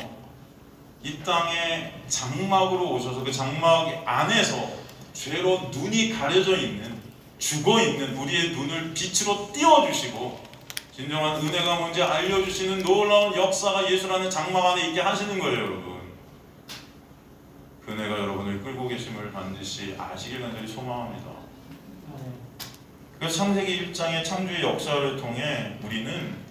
이 땅에 장막으로 오셔서 그 장막 안에서 죄로 눈이 가려져 있는, 죽어 있는 우리의 눈을 빛으로 띄워주시고 진정한 은혜가 뭔지 알려주시는 놀라운 역사가 예수라는 장막 안에 있게 하시는 거예요, 여러분. 그 은혜가 여러분을 끌고 계심을 반드시 아시길 간절히 소망합니다. 그래서 창세기 1장의 창조의 역사를 통해 우리는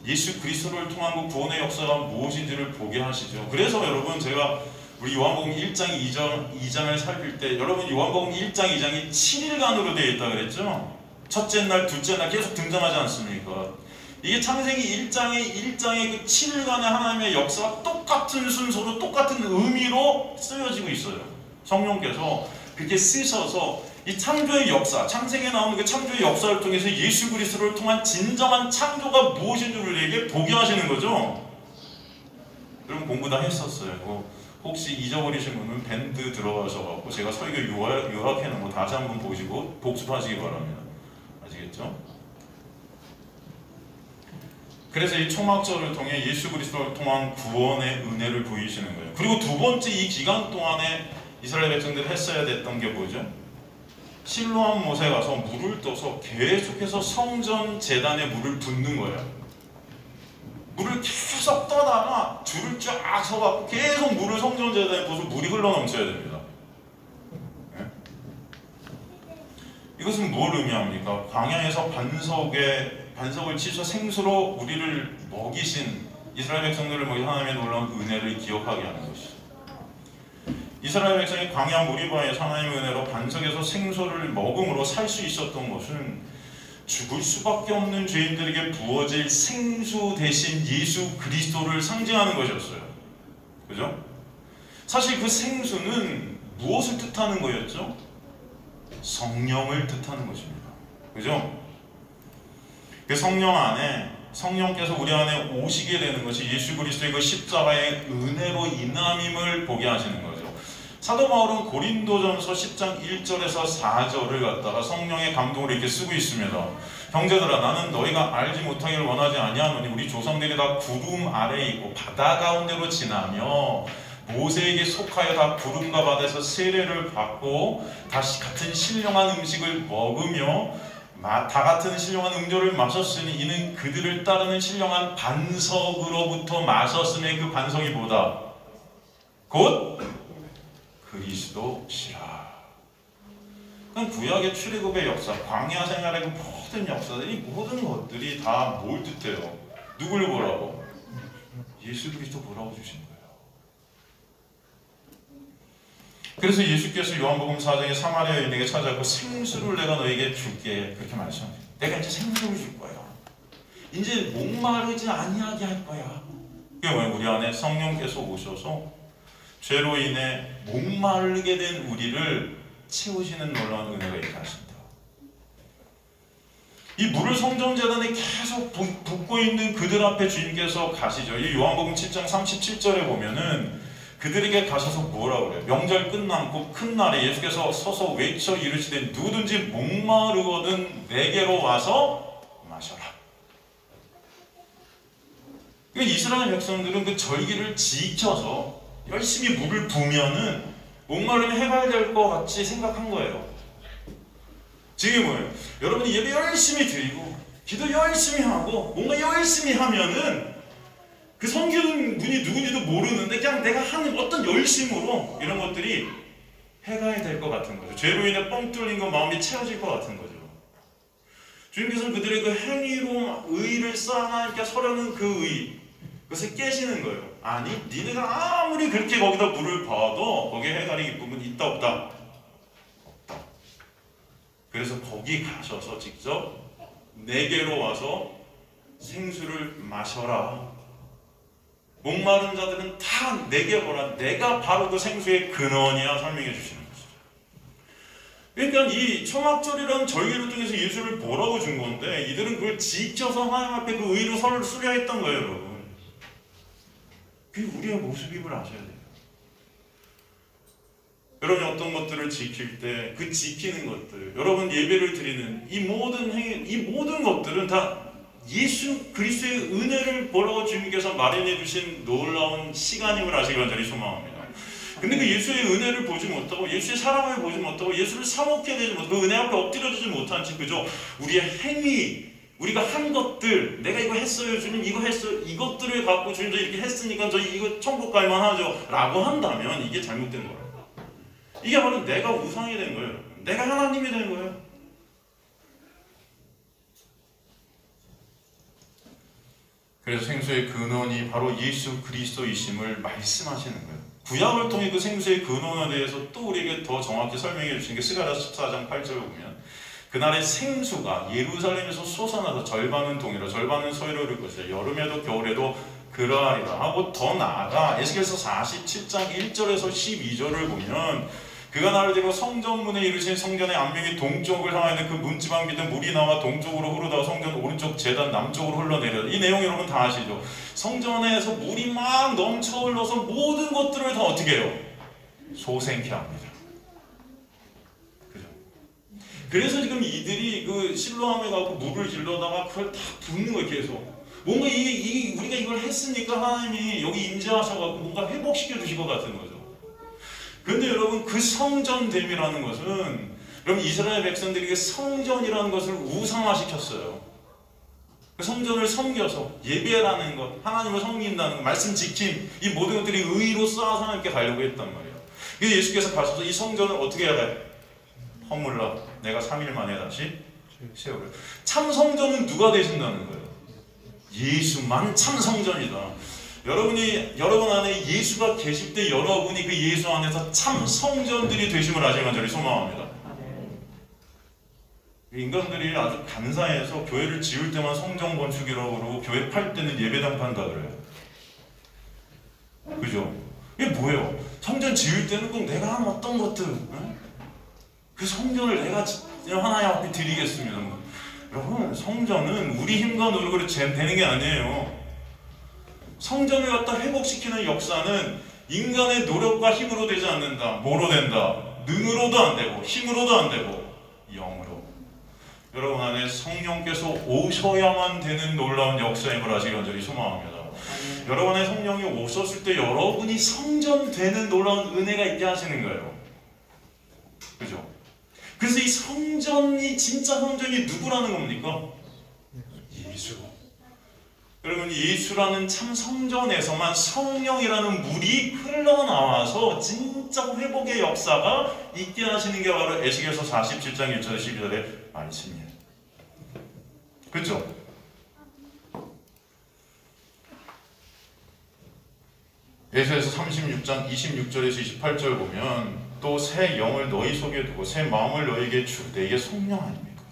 예수 그리스도를 통한 그 구원의 역사가 무엇인지를 보게 하시죠. 그래서 여러분, 제가 우리 요한복음 1장 2장을 살필 때 여러분, 요한복음 1장 2장이 7일간으로 되어 있다 그랬죠? 첫째 날, 둘째 날 계속 등장하지 않습니까? 이게 창세기 1장의 그 7일간의 하나님의 역사가 똑같은 순서로 똑같은 의미로 쓰여지고 있어요. 성령께서 그렇게 쓰셔서 이 창조의 역사, 창세기에 나오는 그 창조의 역사를 통해서 예수 그리스도를 통한 진정한 창조가 무엇인지 우리에게 보게 하시는 거죠. 여러분 공부 다 했었어요. 혹시 잊어버리신 분은 밴드 들어가셔서 제가 설교 요약해놓은 거 다시 한번 보시고 복습하시기 바랍니다. 아시겠죠? 그래서 이 초막절을 통해 예수 그리스도를 통한 구원의 은혜를 보이시는 거예요. 그리고 두 번째, 이 기간 동안에 이스라엘 백성들이 했어야 됐던 게 뭐죠? 실로암 못에 가서 물을 떠서 계속해서 성전 제단에 물을 붓는 거예요. 물을 계속 떠다가 줄을 쫙 서갖고 계속 물을 성전 제단에 부어서 물이 흘러 넘쳐야 됩니다. 네? 이것은 뭘 의미합니까? 광야에서 반석을 치셔 생수로 우리를 먹이신 이스라엘 백성들을 먹인 하나님의 놀라운 은혜를 기억하게 하는 것이죠. 이스라엘 백성이 광야 무리바에서 하나님의 은혜로 반석에서 생수를 먹음으로 살 수 있었던 것은 죽을 수밖에 없는 죄인들에게 부어질 생수 대신 예수 그리스도를 상징하는 것이었어요. 그죠? 사실 그 생수는 무엇을 뜻하는 거였죠? 성령을 뜻하는 것입니다. 그죠? 그 성령 안에 성령께서 우리 안에 오시게 되는 것이 예수 그리스도의 그 십자가의 은혜로 인함임을 보게 하시는 거죠. 사도 바울은 고린도전서 10장 1절에서 4절을 갖다가 성령의 감동으로 이렇게 쓰고 있습니다. 형제들아, 나는 너희가 알지 못하기를 원하지 아니하노니 우리 조상들이 다 구름 아래에 있고 바다 가운데로 지나며 모세에게 속하여 다 구름과 바다에서 세례를 받고 다시 같은 신령한 음식을 먹으며 다 같은 신령한 음료를 마셨으니 이는 그들을 따르는 신령한 반석으로부터 마셨으니 그 반석이 뭐다? 곧 그리스도시라. 그럼 구약의 출애굽의 역사, 광야 생활의 그 모든 역사들이 모든 것들이 다 뭘 뜻해요? 누굴 보라고? 예수 그리스도 보라고 주신 거예요. 그래서 예수께서 요한복음 4장에 사마리아 여인에게 찾아가고 생수를 내가 너에게 줄게 그렇게 말씀합니다. 내가 이제 생수를 줄 거야. 이제 목마르지 아니하게 할 거야. 그게 뭐예요? 우리 안에 성령께서 오셔서 죄로 인해 목마르게 된 우리를 채우시는 놀라운 은혜가 있게 하십니다. 이 물을 성전재단에 계속 붓고 있는 그들 앞에 주님께서 가시죠. 이 요한복음 7장 37절에 보면은 그들에게 가셔서 뭐라 그래요? 명절 끝남고 큰 날에 예수께서 서서 외쳐 이르시되 누구든지 목마르거든 내게로 와서 마셔라. 그러니까 이스라엘 백성들은 그 절기를 지켜서 열심히 물을 부면은 목마르면 해봐야 될 것 같이 생각한 거예요. 지금 뭐예요? 여러분이 예배 열심히 드리고 기도 열심히 하고 뭔가 열심히 하면은 그 섬기는 분이 누군지도 모르는데 그냥 내가 하는 어떤 열심으로 이런 것들이 해가야 될 것 같은 거죠. 죄로 인해 뻥 뚫린 거 마음이 채워질 것 같은 거죠. 주님께서는 그들의 그 행위로 의를 쌓아나니까 서려는 그 의, 그것을 깨시는 거예요. 아니, 니네가 아무리 그렇게 거기다 물을 봐도 거기에 해가리 기쁨은 있다 없다? 없다. 그래서 거기 가셔서 직접 내게로 와서 생수를 마셔라. 목마른 자들은 다 내게 오라. 내가 바로 그 생수의 근원이야 설명해 주시는 것이죠. 그러니까 이 초막절이라는 절기를 통해서 예수를 보라고 준 건데 이들은 그걸 지켜서 하나님 앞에 그 의로 서를 수려했던 거예요, 여러분. 그게 우리의 모습임을 아셔야 돼요. 여러분이 어떤 것들을 지킬 때 그 지키는 것들, 여러분 예배를 드리는 이 모든 행위, 이 모든 것들은 다 예수 그리스도의 은혜를 보라고 주님께서 마련해 주신 놀라운 시간임을 아시길 간절히 소망합니다. 근데 그 예수의 은혜를 보지 못하고 예수의 사랑을 보지 못하고 예수를 사모하게 되지 못하고 그 은혜 앞에 엎드려지지 못한 채 그저 우리의 행위, 우리가 한 것들, 내가 이거 했어요 주님 이거 했어요, 이것들을 갖고 주님 저 이렇게 했으니까 저희 이거 천국 갈만 하죠 라고 한다면 이게 잘못된 거예요. 이게 바로 내가 우상이 된 거예요. 내가 하나님이 된 거예요. 그래서 생수의 근원이 바로 예수 그리스도이심을 말씀하시는 거예요. 구약을 통해 그 생수의 근원에 대해서 또 우리에게 더 정확히 설명해 주신 게 스가랴서 14장 8절을 보면 그날의 생수가 예루살렘에서 솟아나서 절반은 동해로 절반은 서해로 흐를 것이다. 여름에도 겨울에도 그러하리라 하고 더 나아가 에스겔서 47장 1절에서 12절을 보면 그가 나를 데리고 성전문에 이르신 성전의 앞면이 동쪽을 향하여 있는 그 문지방 밑에 물이 나와 동쪽으로 흐르다가 성전 오른쪽 제단 남쪽으로 흘러내려. 이 내용 여러분 다 아시죠? 성전에서 물이 막 넘쳐 흘러서 모든 것들을 다 어떻게 해요? 소생케 합니다. 그죠? 그래서 지금 이들이 그 실로암에 가고 물을 길러다가 그걸 다 붓는 거예요. 계속 뭔가 우리가 이걸 했으니까 하나님이 여기 임재하셔가지고 뭔가 회복시켜 주실 것 같은 거죠. 근데 여러분 그 성전됨이라는 것은 여러분 이스라엘 백성들에게 성전이라는 것을 우상화시켰어요. 그 성전을 섬겨서 예배라는 것, 하나님을 섬긴다는 것, 말씀 지킴, 이 모든 것들이 의로 쌓아서 하나님께 가려고 했단 말이에요. 그래서 예수께서 가셔서 이 성전을 어떻게 해야 돼? 허물라 내가 3일 만에 다시 세우려. 참 성전은 누가 되신다는 거예요? 예수만 참 성전이다. 여러분 안에 예수가 계실 때 여러분이 그 예수 안에서 참 성전들이 되심을 아직 간절히 소망합니다. 인간들이 아주 간사해서 교회를 지을 때만 성전 건축이라고 그러고 교회 팔 때는 예배당 판다 그래요. 그죠? 이게 뭐예요? 성전 지을 때는 꼭 내가 한 어떤 것들, 그 성전을 내가 하나님 앞에 드리겠습니다. 여러분, 성전은 우리 힘과 노력으로 되는 게 아니에요. 성전을 갖다 회복시키는 역사는 인간의 노력과 힘으로 되지 않는다. 뭐로 된다? 능으로도 안 되고 힘으로도 안 되고 영으로. 여러분 안에 성령께서 오셔야만 되는 놀라운 역사임을 아직 간절히 소망합니다. 여러분의 성령이 오셨을 때 여러분이 성전되는 놀라운 은혜가 있게 하시는 거예요. 그죠? 그래서 이 성전이 진짜 성전이 누구라는 겁니까? 예수. 여러분 예수라는 참 성전에서만 성령이라는 물이 흘러나와서 진짜 회복의 역사가 있게 하시는 게 바로 에스겔서 47장 1절 12절의 말씀이에요. 그렇죠? 에스겔서 36장 26절에서 28절 보면 또 새 영을 너희 속에 두고 새 마음을 너희에게 주되 이게 성령 아닙니까?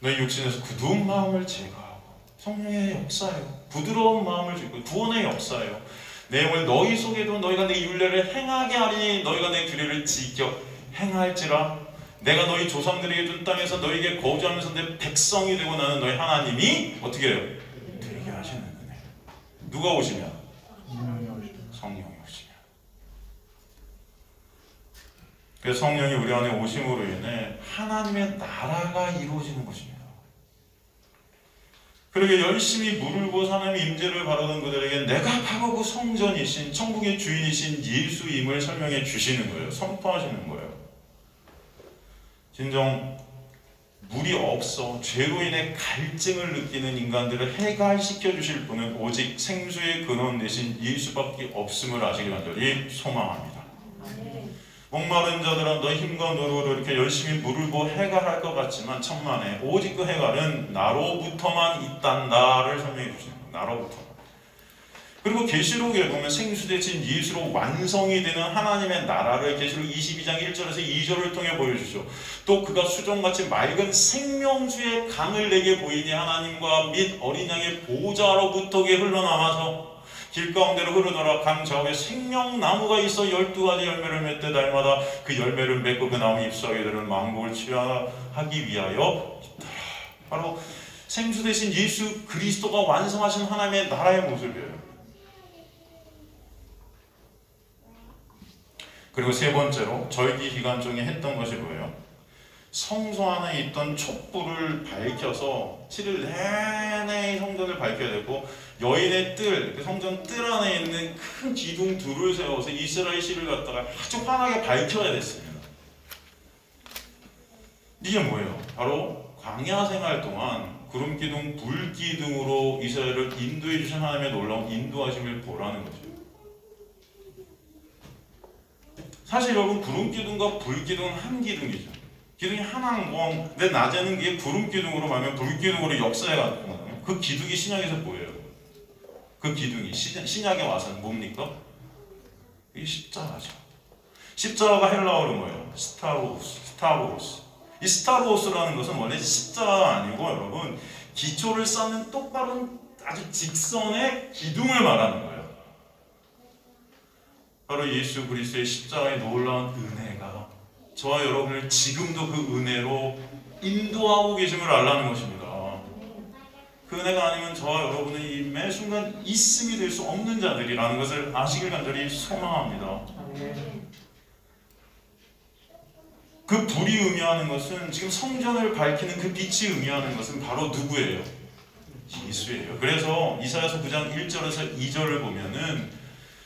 너희 육신에서 굳은 마음을 제거하고 성령의 역사예요. 부드러운 마음을 주고 구원의 역사예요. 내 영을 너희 속에 두고 너희가 내 율례를 행하게 하리니 너희가 내 규례를 지켜 행할지라. 내가 너희 조상들에게 준 땅에서 너희에게 거주하면서 내 백성이 되고 나는 너희 하나님이 어떻게 해요? 되게 하시는 은혜. 누가 오시면? 성령이 오시면. 그래서 성령이 우리 안에 오심으로 인해 하나님의 나라가 이루어지는 것입니다. 그렇게 열심히 물고 하나님의 임재를 바라던 그들에게 내가 바로 그 성전이신 천국의 주인이신 예수임을 설명해 주시는 거예요. 선포하시는 거예요. 진정 물이 없어 죄로 인해 갈증을 느끼는 인간들을 해갈시켜 주실 분은 오직 생수의 근원 되신 예수밖에 없음을 아시길 간절히 소망합니다. 목마른 자들아 너희 힘과 노력으로 이렇게 열심히 물을 부어 해갈할 것 같지만 천만에 오직 그 해갈은 나로부터만 있단다를 설명해 주시는 거예요. 나로부터. 그리고 계시록에 보면 생수 대신 예수로 완성이 되는 하나님의 나라를 계시록 22장 1절에서 2절을 통해 보여주죠. 또 그가 수정같이 맑은 생명수의 강을 내게 보이니 하나님과 및 어린 양의 보좌로부터게 흘러나와서 길 가운데로 흐르더라. 강 좌우에 생명나무가 있어 12가지 열매를 맺되 날마다 그 열매를 맺고 그 나무 잎사귀에 들은 만국을 치유하기 위하여 있더라. 바로 생수 대신 예수 그리스도가 완성하신 하나님의 나라의 모습이에요. 그리고 세 번째로 절기 기간 중에 했던 것이 뭐예요? 성소 안에 있던 촛불을 밝혀서 7일 내내 성전을 밝혀야 되고 여인의 뜰, 그 성전 뜰 안에 있는 큰 기둥 둘을 세워서 이스라엘 시를 갖다가 아주 환하게 밝혀야 됐습니다. 이게 뭐예요? 바로 광야 생활 동안 구름 기둥, 불 기둥으로 이스라엘을 인도해 주신 하나님의 놀라운 인도하심을 보라는 거죠. 사실 여러분 구름 기둥과 불 기둥은 한 기둥이죠. 기둥이 하나인 건 근데 낮에는 그게 구름 기둥으로 말하면 불 기둥으로 역사해 가는 거예요. 그 기둥이 신약에서 뭐예요? 그 기둥이 신약에 와서는 뭡니까? 이게 십자가죠. 십자가가 헬라어로 뭐예요? 스타로스. 이 스타로스라는 것은 원래 십자가가 아니고 여러분 기초를 쌓는 똑바른 아주 직선의 기둥을 말하는 거예요. 바로 예수 그리스도의 십자가의 놀라운 은혜가 저와 여러분을 지금도 그 은혜로 인도하고 계심을 알라는 것입니다. 그 은혜가 아니면 저와 여러분은 이 매 순간 있음이 될 수 없는 자들이라는 것을 아시길 간절히 소망합니다. 그 불이 의미하는 것은 지금 성전을 밝히는 그 빛이 의미하는 것은 바로 누구예요? 예수예요. 그래서 이사야서 9장 1절에서 2절을 보면은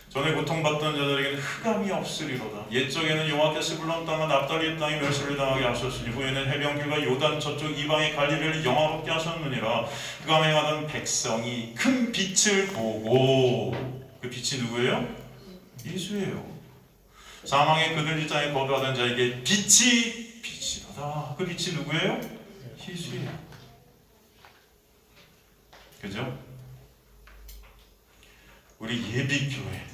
전에 고통받던 자들에게는 흑암이 없으리로다. 옛적에는 여호와께서 스불론 땅과 납달리 땅이 멸시를 당하게 하셨으니 후에는 해변길과 요단 저쪽 이방의 갈릴리를 영화롭게 하셨느니라. 그가 행하던 백성이 큰 빛을 보고 그 빛이 누구예요? 예수예요. 사망의 그들 입장에 거부하던 자에게 빛이 빛이로다. 그 빛이 누구예요? 예수예요. 그죠? 우리 예비교회,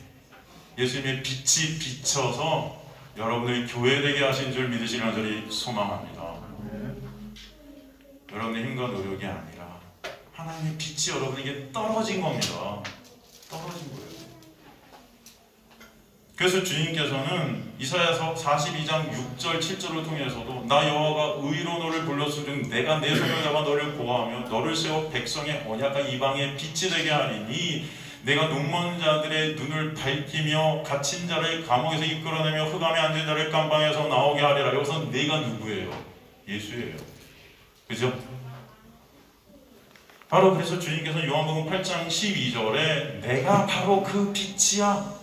예수님의 빛이 비쳐서 여러분들이 교회되게 하신 줄 믿으시는 간절히 소망합니다. 여러분의 힘과 노력이 아니라 하나님의 빛이 여러분에게 떨어진 겁니다. 떨어진 거예요. 그래서 주님께서는 이사야서 42장 6절 7절을 통해서도 나 여호와가 의로 너를 불렀으니 내가 내 손을 잡아 너를 보호하며 너를 세워 백성의 언약과 이방의 빛이 되게 하리니 내가 눈먼 자들의 눈을 밝히며 갇힌 자를 감옥에서 이끌어내며 흑암에 앉은 자를 깜방에서 나오게 하리라. 여기서 내가 누구예요? 예수예요. 그죠? 바로 그래서 주님께서 요한복음 8장 12절에 내가 바로 그 빛이야.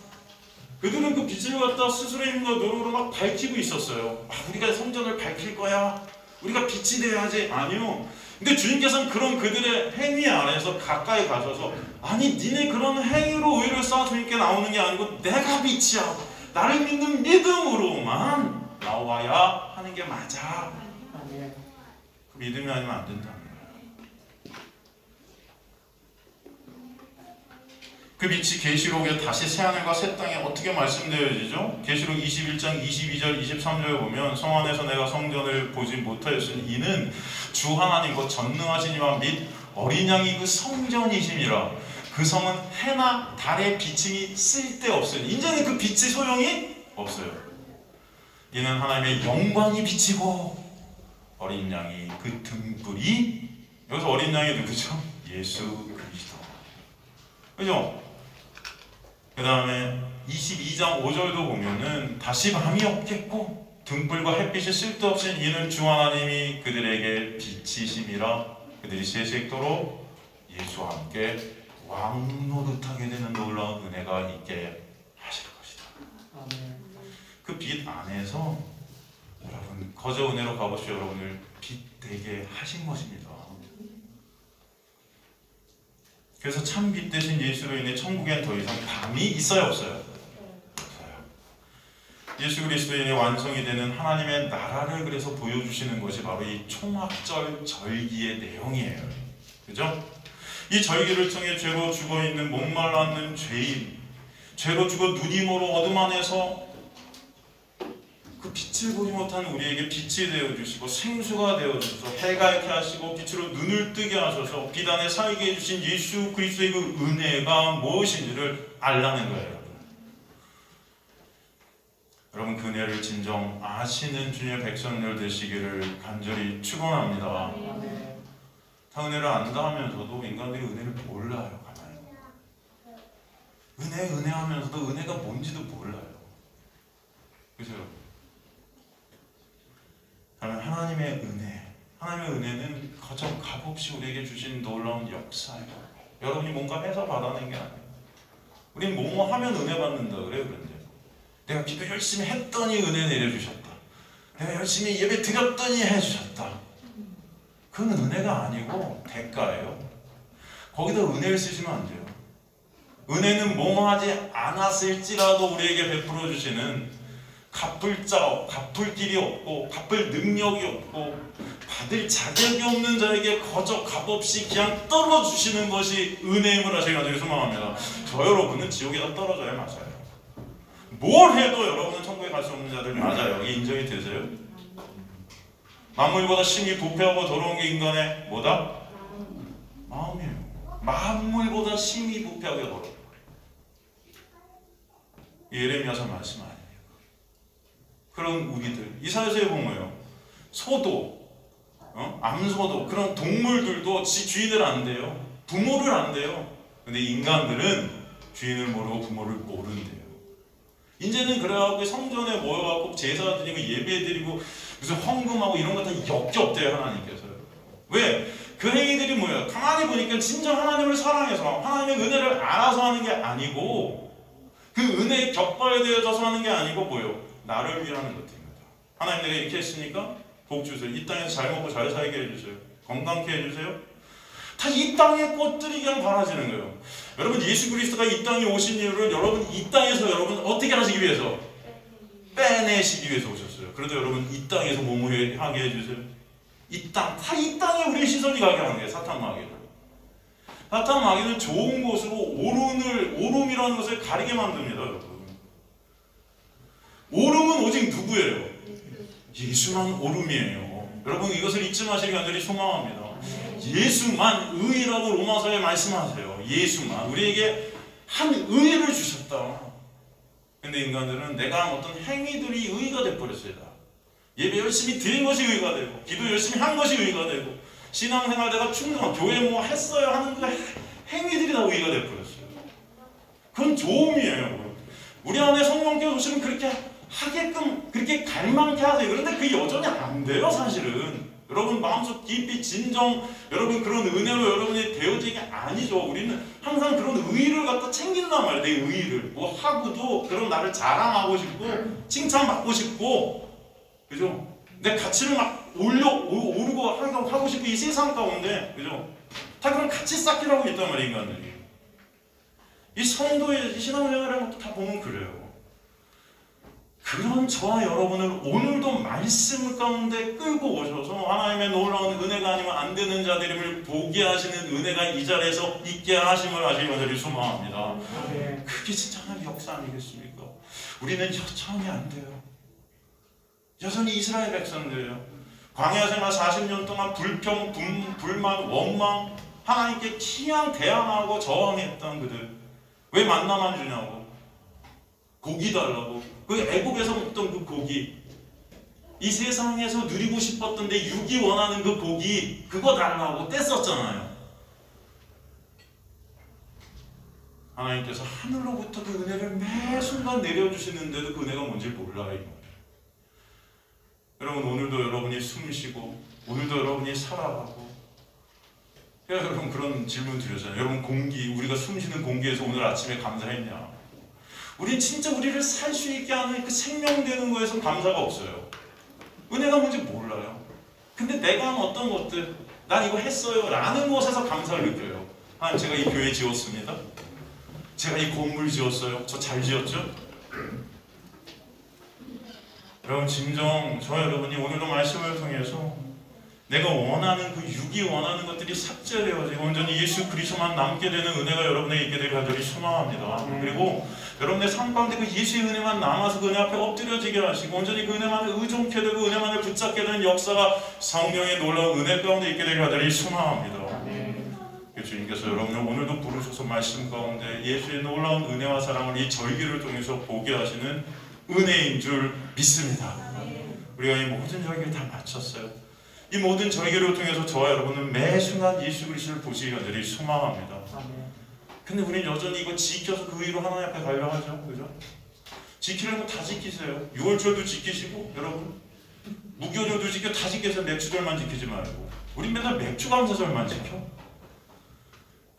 그들은 그 빛을 갖다 스스로의 힘과 노력으로 막 밝히고 있었어요. 우리가 성전을 밝힐 거야. 우리가 빛이 돼야지. 아니요. 근데 주님께서는 그런 그들의 행위 안에서 가까이 가셔서 아니 니네 그런 행위로 의를 쌓아 주님께 나오는 게 아니고 내가 빛이야. 나를 믿는 믿음으로만 나와야 하는 게 맞아. 그 믿음이 아니면 안 된다는 거예요. 그 빛이 계시록에 다시 새하늘과 새 땅에 어떻게 말씀되어지죠? 계시록 21장 22절 23절에 보면 성 안에서 내가 성전을 보지 못하였으니 이는 주 하나님과 전능하신 이와 및 어린 양이 그 성전이심이라. 그 성은 해나 달의 비침이 쓸데없으니 이제는 그 빛이 소용이 없어요. 이는 하나님의 영광이 비치고 어린 양이 그 등불이. 여기서 어린 양이 누구죠? 예수 그리스도. 그죠? 그 다음에 22장 5절도 보면은 다시 밤이 없겠고 등불과 햇빛이 쓸데없인 이는 주 하나님이 그들에게 빛이심이라. 그들이 세세토록 예수와 함께 왕노릇하게 되는 놀라운 은혜가 있게 하실 것이다. 그 빛 안에서 여러분 거저 은혜로 값없이 여러분을 빛되게 하신 것입니다. 그래서 참 빛 대신 예수로 인해 천국엔 더 이상 밤이 있어요, 없어요? 없어요. 예수 그리스도로 인해 완성이 되는 하나님의 나라를 그래서 보여주시는 것이 바로 이 총합절 절기의 내용이에요. 그죠? 이 절기를 통해 죄로 죽어있는 목말랐는 죄인, 죄로 죽어 눈이 멀어 어둠 안에서 그 빛을 보지 못한 우리에게 빛이 되어주시고 생수가 되어주셔서 해가 있게 하시고 빛으로 눈을 뜨게 하셔서 빛 안에 살게 해주신 예수 그리스도의 그 은혜가 무엇인지를 알라는 거예요. 여러분 그 은혜를 진정 아시는 주님의 백성들 되시기를 간절히 축원합니다. 다 은혜를 안다 하면서도 인간들이 은혜를 몰라요. 가만히 은혜 하면서도 은혜가 뭔지도 몰라요. 그죠? 하나님의 은혜, 하나님의 은혜는 가장 값없이 우리에게 주신 놀라운 역사예요. 여러분이 뭔가 해서 받아낸 게 아니에요. 우린 뭐뭐 하면 은혜 받는다 그래요. 그런데 내가 기도 열심히 했더니 은혜 내려주셨다. 내가 열심히 예배 드렸더니 해주셨다. 그건 은혜가 아니고 대가예요. 거기다 은혜를 쓰시면 안 돼요. 은혜는 뭐뭐 하지 않았을지라도 우리에게 베풀어 주시는 갚을 자, 갚을 길이 없고 갚을 능력이 없고 받을 자격이 없는 자에게 거저 값없이 그냥 떨어주시는 것이 은혜임을 하시기 간절히 소망합니다. 저 여러분은 지옥에다 떨어져야 맞아요. 뭘 해도 여러분은 천국에 갈 수 없는 자들 맞아요. 이게 인정이 되세요? 만물보다 심히 부패하고 더러운 게 인간의 뭐다? 마음이에요. 만물보다 심히 부패하고 더러워. 예레미야서 말씀 아니에요. 그런 우리들 이사야서에 보면요, 소도, 암소도 그런 동물들도 지 주인을 안 돼요. 부모를 안 돼요. 근데 인간들은 주인을 모르고 부모를 모른대요. 이제는 그래갖고 성전에 모여갖고 제사 드리고 예배 드리고 무슨 헌금하고 이런 거 다 역겹대요. 하나님께서요. 왜? 그 행위들이 뭐예요? 가만히 보니까 진정 하나님을 사랑해서 하나님의 은혜를 알아서 하는 게 아니고 그 은혜에 격발되어져서 하는 게 아니고 뭐예요? 나를 위하는 것입니다. 하나님 내가 이렇게 했으니까 복 주세요. 이 땅에서 잘 먹고 잘 살게 해주세요. 건강케 해주세요. 다 이 땅의 꽃들이 그냥 바라지는 거예요. 여러분 예수 그리스도가 이 땅에 오신 이유를 여러분 이 땅에서 여러분 어떻게 하시기 위해서? 빼내시기 위해서 오셨어요. 그래도 여러분 이 땅에서 뭐뭐 하게 해주세요. 이 땅에 우리의 시선이 가게 하는 거예요. 사탄 마귀는. 사탄 마귀는 좋은 곳으로 오름이라는 것을 가리게 만듭니다. 여러분. 오름은 오직 누구예요? 예수만 오름이에요. 여러분 이것을 잊지 마시기 간절히 소망합니다. 예수만 의라고 로마서에 말씀하세요. 예수만 우리에게 한 의를 주셨다. 근데 인간들은 내가 한 어떤 행위들이 의가 돼버렸어요. 예배 열심히 드린 것이 의가 되고 기도 열심히 한 것이 의가 되고 신앙생활 내가 충성한 교회 뭐 했어요 하는 그 행위들이 다 의가 돼버렸어요. 그건 조음이에요. 우리 안에 성령께서 오시면 그렇게 하게끔 그렇게 갈망케 하세요. 그런데 그게 여전히 안 돼요. 사실은 여러분 마음속 깊이 진정 여러분 그런 은혜로 여러분이 되어지게 아니죠. 우리는 항상 그런 의의를 갖다 챙긴단 말이에요. 내 의의를 뭐 하고도 그런 나를 자랑하고 싶고 칭찬받고 싶고 그죠? 내 가치를 막 오르고 하고 싶고 이 세상 가운데 그죠? 다 그런 가치 쌓기라고 있단 말이에요. 인간들이 이 성도의 신앙생활이라는 것도 다 보면 그래요. 그런 저와 여러분을 오늘도 말씀 가운데 끌고 오셔서 하나님의 놀라운 은혜가 아니면 안 되는 자들임을 보게 하시는 은혜가 이 자리에서 있게 하심을 아시기 간절히 소망합니다. 그게 진짜 하나님의 역사 아니겠습니까? 우리는 여전히 안 돼요. 여전히 이스라엘 백성들이에요. 광야 생활 40년 동안 불평, 불만, 원망 하나님께 그냥 대항하고 저항했던 그들 왜 만나만 주냐고 고기 달라고 그 애국에서 먹던 그 고기 이 세상에서 누리고 싶었던데 육이 원하는 그 고기 그거 달라고 뗐었잖아요. 하나님께서 하늘로부터 그 은혜를 매 순간 내려주시는데도 그 은혜가 뭔지 몰라요. 여러분 오늘도 여러분이 숨쉬고 오늘도 여러분이 살아가고 여러분 그런 질문 드렸잖아요. 여러분 공기 우리가 숨쉬는 공기에서 오늘 아침에 감사했냐? 우린 진짜 우리를 살 수 있게 하는 그 생명되는 거에서 감사가 없어요. 은혜가 뭔지 몰라요. 근데 내가 한 어떤 것들 난 이거 했어요 라는 것에서 감사를 느껴요. 하나님 제가 이 교회 지었습니다. 제가 이 건물 지었어요. 저 잘 지었죠? 여러분 진정 저 여러분이 오늘도 말씀을 통해서 내가 원하는 그 육이 원하는 것들이 삭제되어지고 온전히 예수 그리스도만 남게 되는 은혜가 여러분에게 있게 되길 간절히 소망합니다. 그리고 여러분의 삶 가운데 그 예수의 은혜만 남아서 그 은혜 앞에 엎드려지게 하시고 온전히 그 은혜만을 의존케 되고 은혜만을 붙잡게 되는 역사가 성령의 놀라운 은혜 가운데 있게 되길 간절히 소망합니다. 주님께서 여러분을 오늘도 부르셔서 말씀 가운데 예수의 놀라운 은혜와 사랑을 이 절기를 통해서 보게 하시는 은혜인 줄 믿습니다. 우리가 이 모든 절기를 다 마쳤어요. 이 모든 절기를 통해서 저와 여러분은 매 순간 예수 그리스도를 보시기 간절히 소망합니다. 근데 우리는 여전히 이거 지켜서 그 위로 하나님 앞에 가려고 하죠. 그죠? 지키려면 다 지키세요. 6월절도 지키시고 여러분 무교절도 지켜 다 지켜서 맥주절만 지키지 말고 우린 맨날 맥주 감사절만 지켜.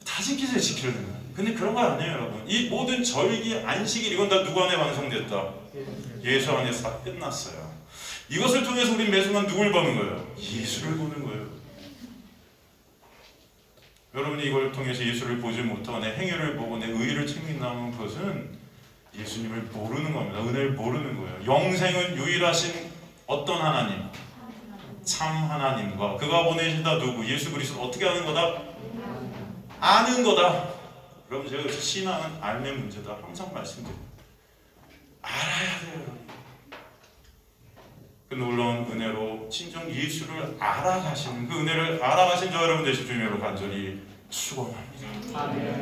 다 지키세요. 지키려면. 근데 그런 거 아니에요 여러분. 이 모든 절기 안식일 이건 다 누구 안에 완성됐다? 예수 안에서 다 끝났어요. 이것을 통해서 우린 매 순간 누굴 보는 거예요? 예수를 보는 거예요. 여러분이 이걸 통해서 예수를 보지 못하고 내 행위를 보고 내 의의를 챙긴다는 것은 예수님을 모르는 겁니다. 은혜를 모르는 거예요. 영생은 유일하신 어떤 하나님? 참 하나님과 그가 보내신다 누구? 예수 그리스도 어떻게 하는 거다? 아는 거다. 여러분 제가 신앙은 알의 문제다. 항상 말씀드립니다. 알아야 돼요. 여러분. 그 놀라운 은혜로 친정 예수를 알아가시는 그 은혜를 알아가신 저 여러분 되실 주님으로 간절히 축원합니다.